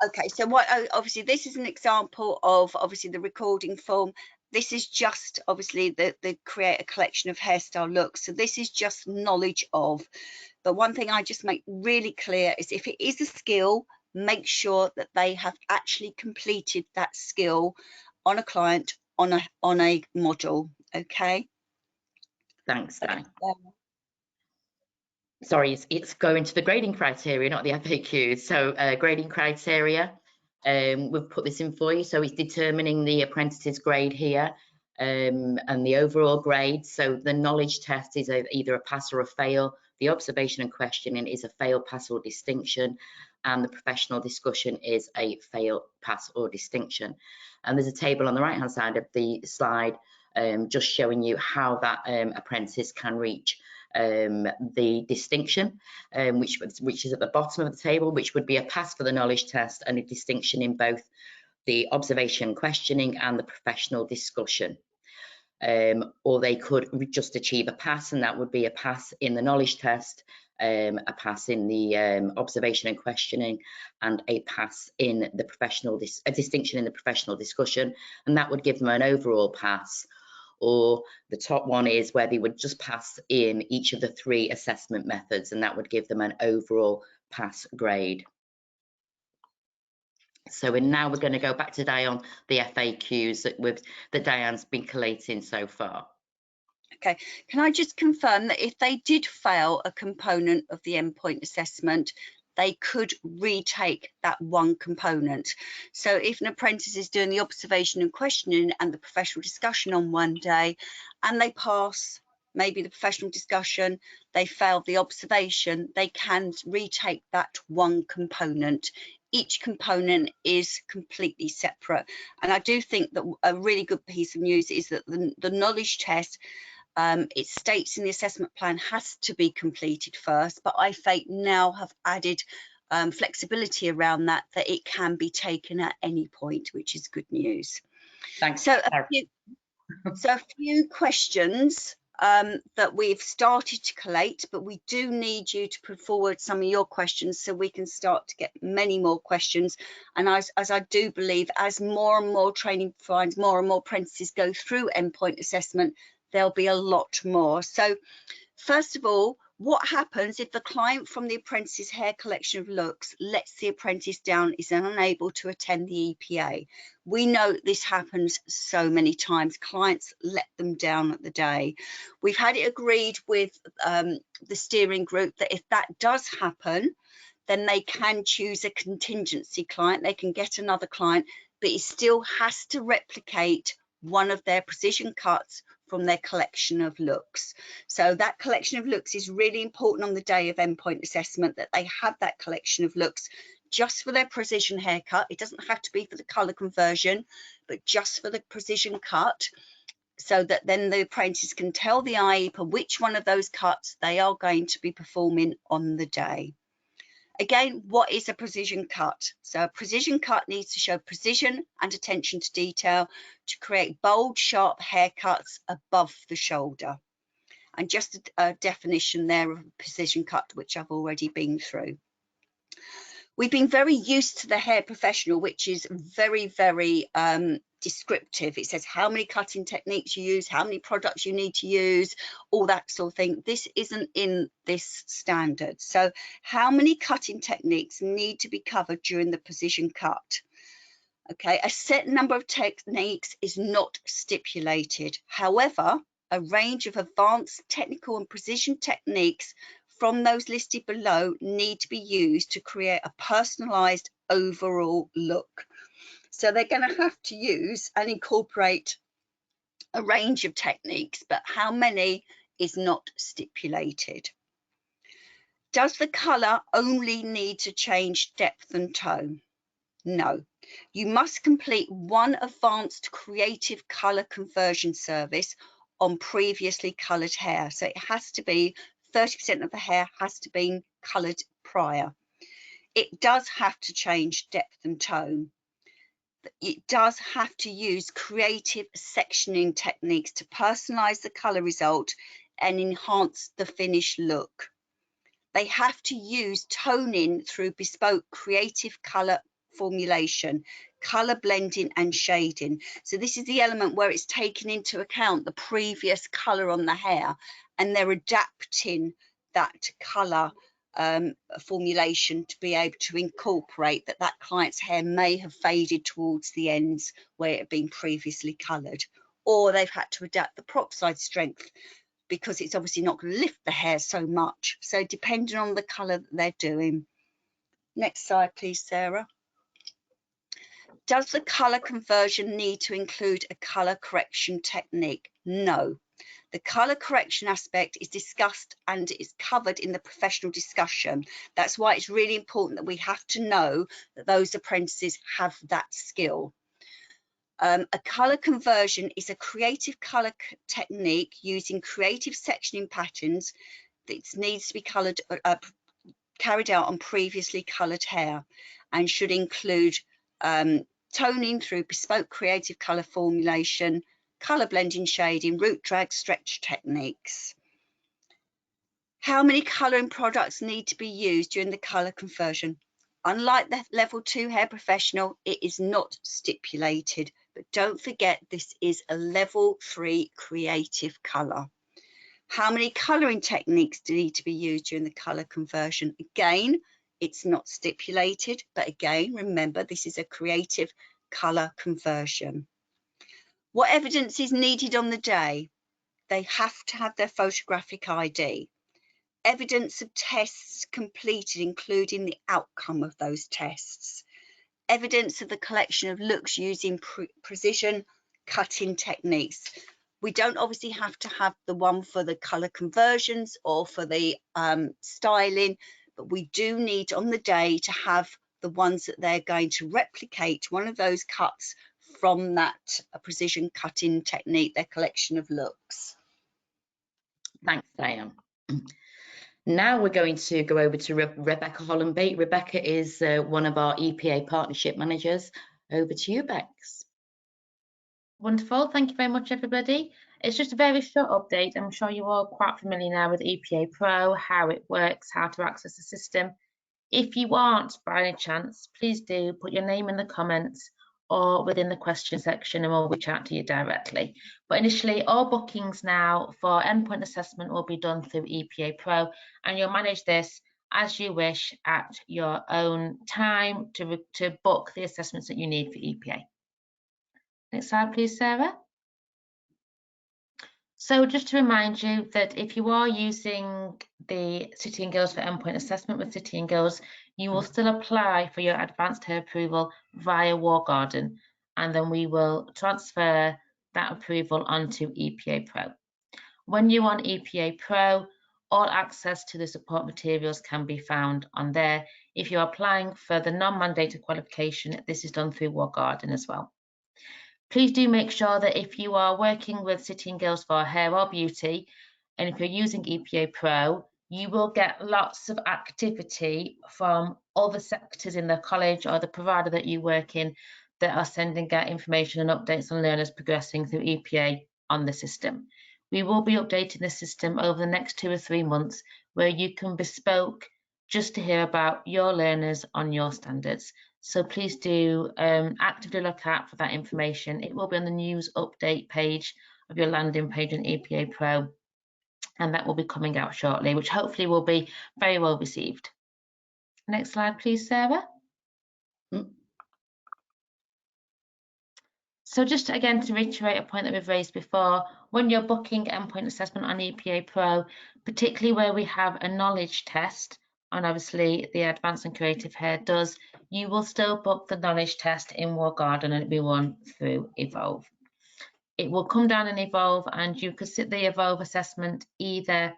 Okay, so what, obviously this is an example of obviously the recording form. This is just obviously the create a collection of hairstyle looks. So this is just knowledge of. But one thing I just make really clear is if it is a skill, make sure that they have actually completed that skill on a client, on a model. Okay. Thanks, Di. Sorry, it's going to the grading criteria, not the FAQs. So grading criteria, we've put this in for you. So it's determining the apprentice's grade here and the overall grade. So the knowledge test is either a pass or a fail. The observation and questioning is a fail, pass or distinction. And the professional discussion is a fail, pass or distinction. And there's a table on the right-hand side of the slide just showing you how that apprentice can reach the distinction, which is at the bottom of the table, which would be a pass for the knowledge test and a distinction in both the observation questioning and the professional discussion. Or they could just achieve a pass, and that would be a pass in the knowledge test, a pass in the observation and questioning, and a pass in the professional, a distinction in the professional discussion, and that would give them an overall pass. Or the top one is where they would just pass in each of the 3 assessment methods, and that would give them an overall pass grade. So now we're going to go back to Di on the FAQs that Diane's been collating so far. Okay, can I just confirm that if they did fail a component of the endpoint assessment, they could retake that one component? So if an apprentice is doing the observation and questioning and the professional discussion on one day, and they pass maybe the professional discussion, they fail the observation, they can retake that one component. Each component is completely separate. And I do think that a really good piece of news is that the knowledge test, it states in the assessment plan, has to be completed first, but IFATE now have added flexibility around that it can be taken at any point, which is good news. Thanks. So a few questions that we've started to collate, but we do need you to put forward some of your questions so we can start to get many more questions. And as I do believe, as more and more training providers, more and more apprentices go through endpoint assessment, there'll be a lot more. So first of all, what happens if the client from the apprentice's hair collection of looks lets the apprentice down, is unable to attend the EPA? We know this happens so many times. Clients let them down at the day. We've had it agreed with the steering group that if that does happen, then they can choose a contingency client. They can get another client, but it still has to replicate one of their precision cuts from their collection of looks. So that collection of looks is really important on the day of endpoint assessment, that they have that collection of looks just for their precision haircut. It doesn't have to be for the colour conversion, but just for the precision cut. so that then the apprentice can tell the ACHP which one of those cuts they are going to be performing on the day. Again, what is a precision cut? So a precision cut needs to show precision and attention to detail to create bold, sharp haircuts above the shoulder. And just a definition there of a precision cut, which I've already been through. We've been very used to the hair professional, which is very, very descriptive. It says how many cutting techniques you use, how many products you need to use, all that sort of thing. This isn't in this standard. So how many cutting techniques need to be covered during the precision cut? Okay, a set number of techniques is not stipulated. However, a range of advanced technical and precision techniques from those listed below need to be used to create a personalized overall look. So they're going to have to use and incorporate a range of techniques, but how many is not stipulated. Does the color only need to change depth and tone? No. You must complete one advanced creative color conversion service on previously colored hair. So it has to be 30% of the hair has to be colored prior. It does have to change depth and tone. It does have to use creative sectioning techniques to personalize the color result and enhance the finished look. They have to use toning through bespoke creative color formulation, color blending and shading. So this is the element where it's taken into account the previous color on the hair and they're adapting that color formulation to be able to incorporate that client's hair may have faded towards the ends where it had been previously colored, or they've had to adapt the peroxide strength because it's obviously not going to lift the hair so much. So depending on the colour that they're doing. Next slide, please, Sarah. Does the colour conversion need to include a colour correction technique? No. The colour correction aspect is discussed and is covered in the professional discussion. That's why it's really important that we have to know that those apprentices have that skill. A colour conversion is a creative colour technique using creative sectioning patterns that needs to be carried out on previously coloured hair and should include toning through bespoke creative colour formulation, colour blending, shading, root drag, stretch techniques. How many colouring products need to be used during the colour conversion? Unlike the level 2 hair professional, it is not stipulated, but don't forget this is a level 3 creative colour. How many colouring techniques need to be used during the colour conversion? Again, it's not stipulated, but again, remember this is a creative colour conversion. What evidence is needed on the day? They have to have their photographic ID. Evidence of tests completed, including the outcome of those tests. Evidence of the collection of looks using precision cutting techniques. We don't obviously have to have the one for the colour conversions or for the styling, but we do need on the day to have the ones that they're going to replicate one of those cuts from that precision cutting technique, their collection of looks. Thanks, Diane. Now we're going to go over to Rebecca Hollenby. Rebecca is one of our EPA partnership managers. Over to you, Bex. Wonderful. Thank you very much, everybody. It's just a very short update. I'm sure you're all quite familiar now with EPA Pro, how it works, how to access the system. If you aren't, by any chance, please do put your name in the comments or within the question section and we'll reach out to you directly. But initially, all bookings now for endpoint assessment will be done through EPA Pro, and you'll manage this as you wish at your own time to book the assessments that you need for EPA. Next slide, please, Sarah. So just to remind you that if you are using the City and Guilds for endpoint assessment with City and Guilds, you will still apply for your advanced hair approval via Wargarden, and then we will transfer that approval onto EPA Pro. When you're on EPA Pro, all access to the support materials can be found on there. If you're applying for the non-mandated qualification, this is done through Wargarden as well. Please do make sure that if you are working with City and Guilds for Hair or Beauty, and if you're using EPA Pro, you will get lots of activity from other sectors in the college or the provider that you work in that are sending out information and updates on learners progressing through EPA on the system. We will be updating the system over the next 2 or 3 months, where you can bespoke just to hear about your learners on your standards. So please do actively look out for that information. It will be on the news update page of your landing page on EPA Pro, and that will be coming out shortly, which hopefully will be very well received. Next slide, please, Sarah. So just again to reiterate a point that we've raised before, when you're booking endpoint assessment on EPA Pro, particularly where we have a knowledge test, and obviously the Advanced and Creative Hair does, you will still book the knowledge test in War Garden and it'll be run through Evolve. It will come down in Evolve, and you could sit the Evolve assessment either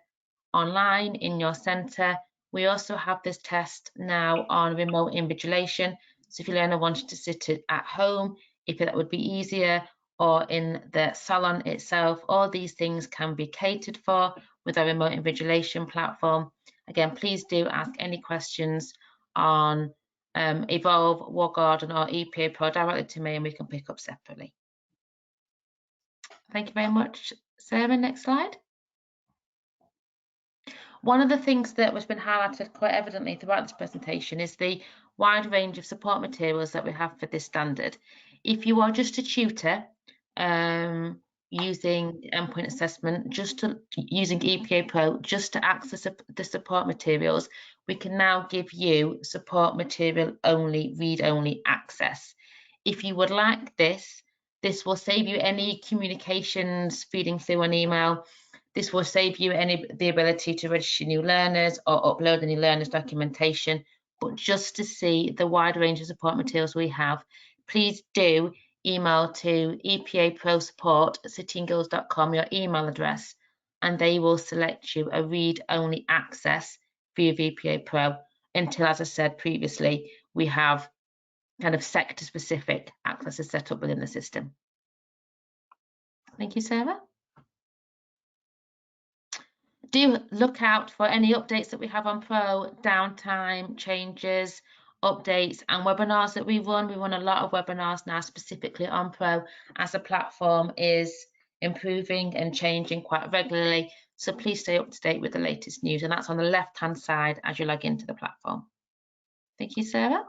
online in your centre. We also have this test now on remote invigilation. So if your learner wanted to sit it at home, if that would be easier, or in the salon itself, all these things can be catered for with our remote invigilation platform. Again, please do ask any questions on Evolve, War Garden or EPA Pro directly to me, and we can pick up separately. Thank you very much, Sarah. Next slide. One of the things that has been highlighted quite evidently throughout this presentation is the wide range of support materials that we have for this standard. If you are just a tutor using endpoint assessment, using EPA Pro, just to access the support materials, we can now give you support material only, read only access. If you would like this, this will save you any communications feeding through an email. This will save you the ability to register new learners or upload any learners documentation. But just to see the wide range of support materials we have, please do email to epaprosupport@cityandguilds.com your email address, and they will select you a read-only access via EPA Pro until, as I said previously, we have kind of sector-specific accesses set up within the system. Thank you, Sarah. Do look out for any updates that we have on Pro, downtime, changes, updates and webinars that we run. We run a lot of webinars now specifically on Pro as the platform is improving and changing quite regularly. So please stay up to date with the latest news, and that's on the left-hand side as you log into the platform. Thank you, Sarah.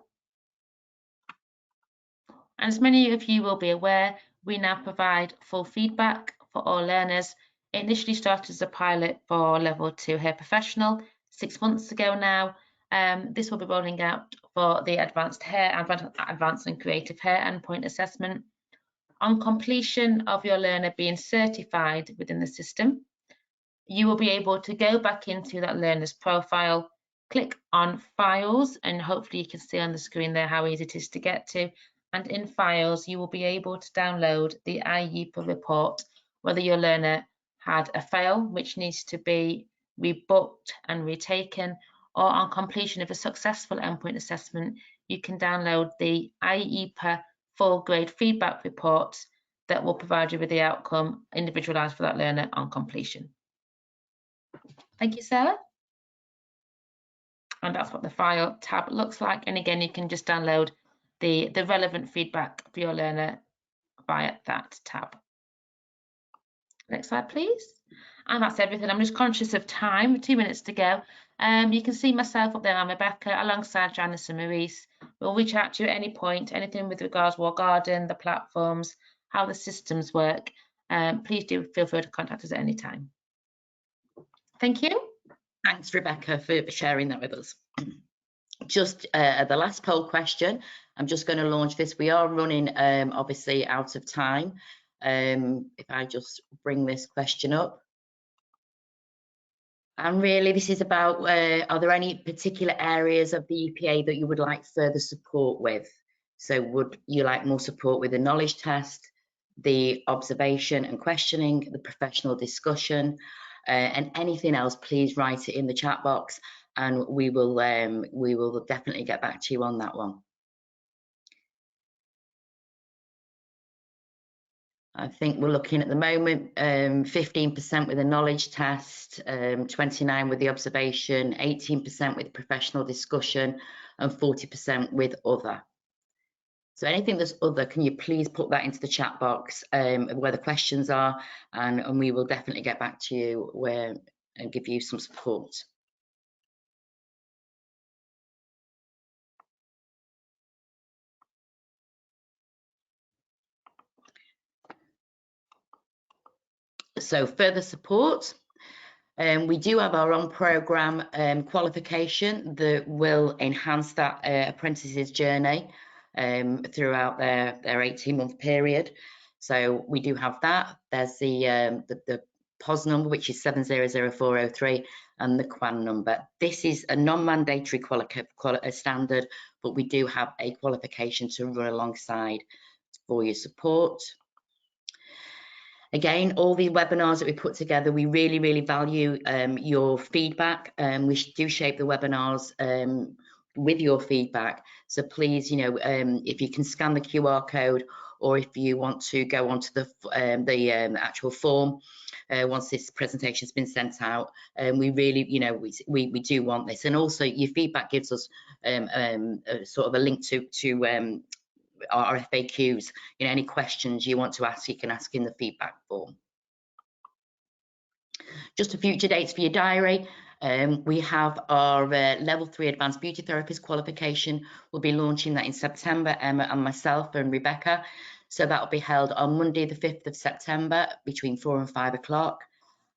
And as many of you will be aware, we now provide full feedback for all learners. It initially started as a pilot for level 2 hair professional 6 months ago now. This will be rolling out for the advanced and creative hair endpoint assessment. On completion of your learner being certified within the system, you will be able to go back into that learner's profile, click on files, and hopefully you can see on the screen there how easy it is to get to. And in files, you will be able to download the ACHP report, whether your learner had a fail, which needs to be rebooked and retaken, or on completion of a successful endpoint assessment, you can download the ACHP full grade feedback report that will provide you with the outcome individualized for that learner on completion. Thank you, Sarah. And that's what the file tab looks like. And again, you can just download the relevant feedback for your learner via that tab. Next slide, please. And that's everything. I'm just conscious of time, 2 minutes to go. You can see myself up there, I'm Rebecca, alongside Janice and Maurice. We'll reach out to you at any point, anything with regards to War Garden, the platforms, how the systems work. Please do feel free to contact us at any time. Thank you. Thanks, Rebecca, for sharing that with us. Just the last poll question, I'm just going to launch this. We are running obviously out of time. If I just bring this question up. And really this is about, are there any particular areas of the EPA that you would like further support with? So would you like more support with the knowledge test, the observation and questioning, the professional discussion, and anything else, please write it in the chat box and we will definitely get back to you on that one. I think we're looking at the moment 15% with a knowledge test, 29% with the observation, 18% with professional discussion, and 40% with other. So anything that's other, can you please put that into the chat box where the questions are, and we will definitely get back to you and give you some support. So further support, we do have our own programme qualification that will enhance that apprentice's journey throughout their 18-month period. So we do have that. There's the POS number, which is 700403, and the QAN number. This is a non-mandatory standard, but we do have a qualification to run alongside for your support. Again, all the webinars that we put together, we really, really value your feedback. We do shape the webinars with your feedback. So please, you know, if you can scan the QR code, or if you want to go onto the actual form once this presentation has been sent out, we really, you know, we do want this. And also, your feedback gives us sort of a link to our FAQs. You know, any questions you want to ask, you can ask in the feedback form. Just a future dates for your diary. We have our level 3 advanced beauty therapist qualification. We'll be launching that in September, Emma and myself and Rebecca. So that will be held on Monday the 5th of September between 4 and 5 o'clock.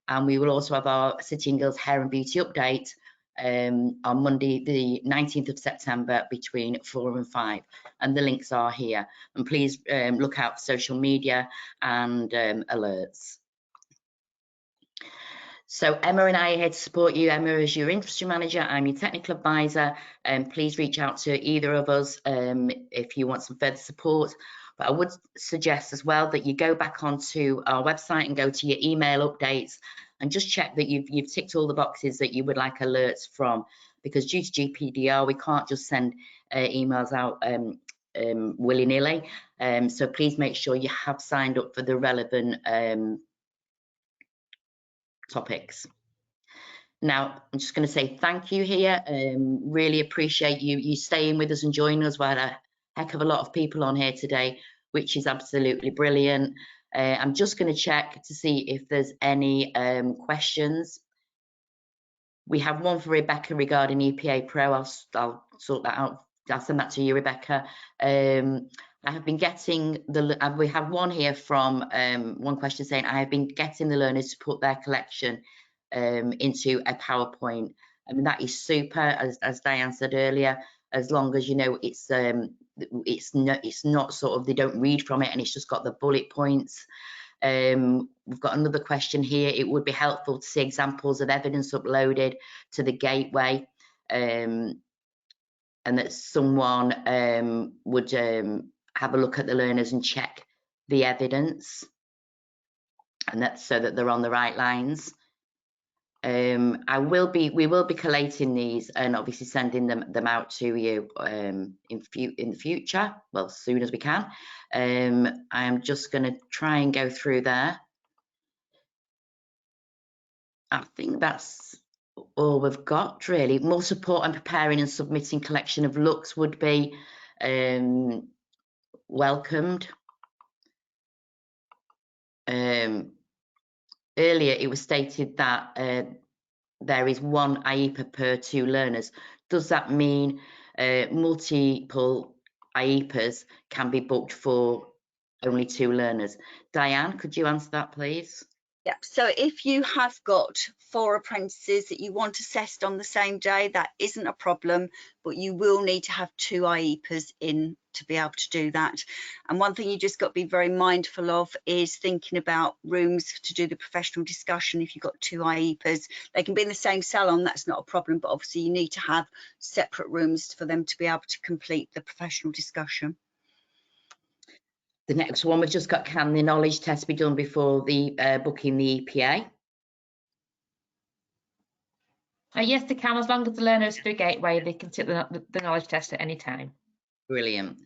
And we will also have our City and Guilds Hair and Beauty update on Monday the 19th of September between 4 and 5, and the links are here. And please look out for social media and alerts. So Emma and I are here to support you. Emma is your industry manager, I'm your technical advisor, and please reach out to either of us if you want some further support. But I would suggest as well that you go back onto our website and go to your email updates and just check that you've ticked all the boxes that you would like alerts from, because due to GDPR, we can't just send emails out willy-nilly. So please make sure you have signed up for the relevant topics. Now, I'm just going to say thank you here. Really appreciate you staying with us and joining us. We had a heck of a lot of people on here today, which is absolutely brilliant. I'm just going to check to see if there's any questions. We have one for Rebecca regarding EPA Pro. I'll sort that out. I'll send that to you, Rebecca. I have been getting we have one here from one question saying, I have been getting the learners to put their collection into a PowerPoint. I mean, that is super, as Diane said earlier, as long as you know it's not sort of, they don't read from it and it's just got the bullet points. We've got another question here. It would be helpful to see examples of evidence uploaded to the gateway, and that someone would have a look at the learners and check the evidence, and that's so that they're on the right lines. We will be collating these and obviously sending them out to you in the future, well, as soon as we can. I'm just going to try and go through there. I think that's all we've got really. More support on preparing and submitting collection of looks would be welcomed. Earlier it was stated that there is one ACHP per 2 learners. Does that mean multiple ACHPs can be booked for only 2 learners? Diane, could you answer that, please? Yeah, so if you have got 4 apprentices that you want assessed on the same day, that isn't a problem, but you will need to have 2 ACHPs in to be able to do that. And one thing you just got to be very mindful of is thinking about rooms to do the professional discussion. If you've got 2 ACHPs, they can be in the same salon, that's not a problem, but obviously you need to have separate rooms for them to be able to complete the professional discussion. The next one, we've just got, can the knowledge test be done before the booking the EPA? Yes, they can, as long as the learner is through Gateway, they can take the knowledge test at any time. Brilliant.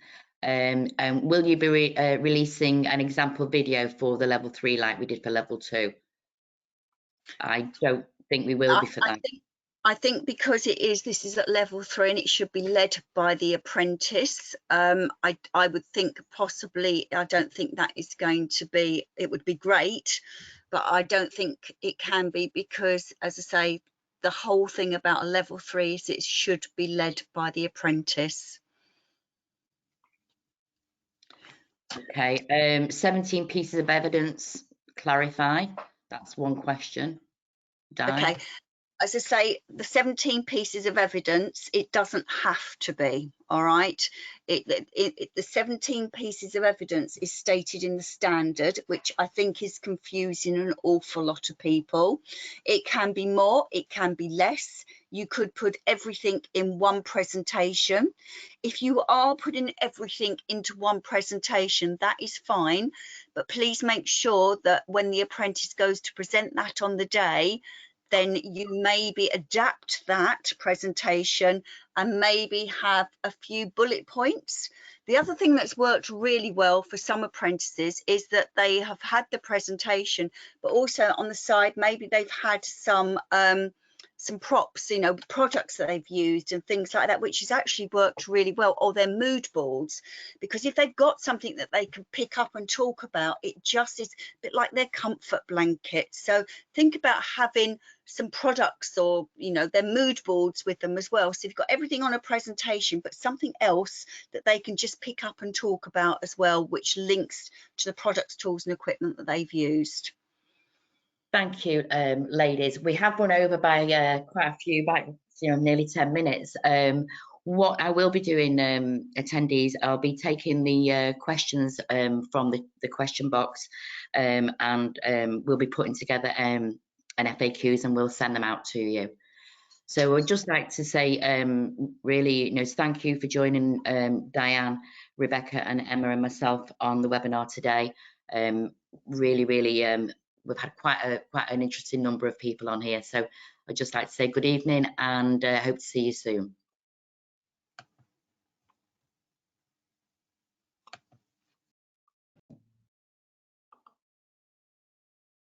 And will you be releasing an example video for the level 3 like we did for level 2? I don't think we will be for that. I think because this is at level 3 and it should be led by the apprentice. I would think possibly, I don't think that is going to be, it would be great, but I don't think it can be, because as I say, the whole thing about a level 3 is it should be led by the apprentice. Okay, 17 pieces of evidence, clarify. That's one question. Di? Okay, as I say, the 17 pieces of evidence, it doesn't have to be, all right? The 17 pieces of evidence is stated in the standard, which I think is confusing an awful lot of people. It can be more, it can be less. You could put everything in one presentation. If you are putting everything into one presentation, that is fine, but please make sure that when the apprentice goes to present that on the day, then you maybe adapt that presentation and maybe have a few bullet points. The other thing that's worked really well for some apprentices is that they have had the presentation, but also on the side, maybe they've had some props, you know, products that they've used and things like that, which has actually worked really well, or their mood boards, because if they've got something that they can pick up and talk about, it just is a bit like their comfort blanket. So think about having some products or, you know, their mood boards with them as well. So you've got everything on a presentation, but something else that they can just pick up and talk about as well, which links to the products, tools and equipment that they've used. Thank you, ladies. We have run over by quite a few, by nearly 10 minutes. What I will be doing, attendees, I'll be taking the questions from the question box, and we'll be putting together an FAQs and we'll send them out to you. So I'd just like to say, really, thank you for joining Diane, Rebecca, and Emma and myself on the webinar today. Really, we've had quite an interesting number of people on here. So I'd just like to say good evening and hope to see you soon.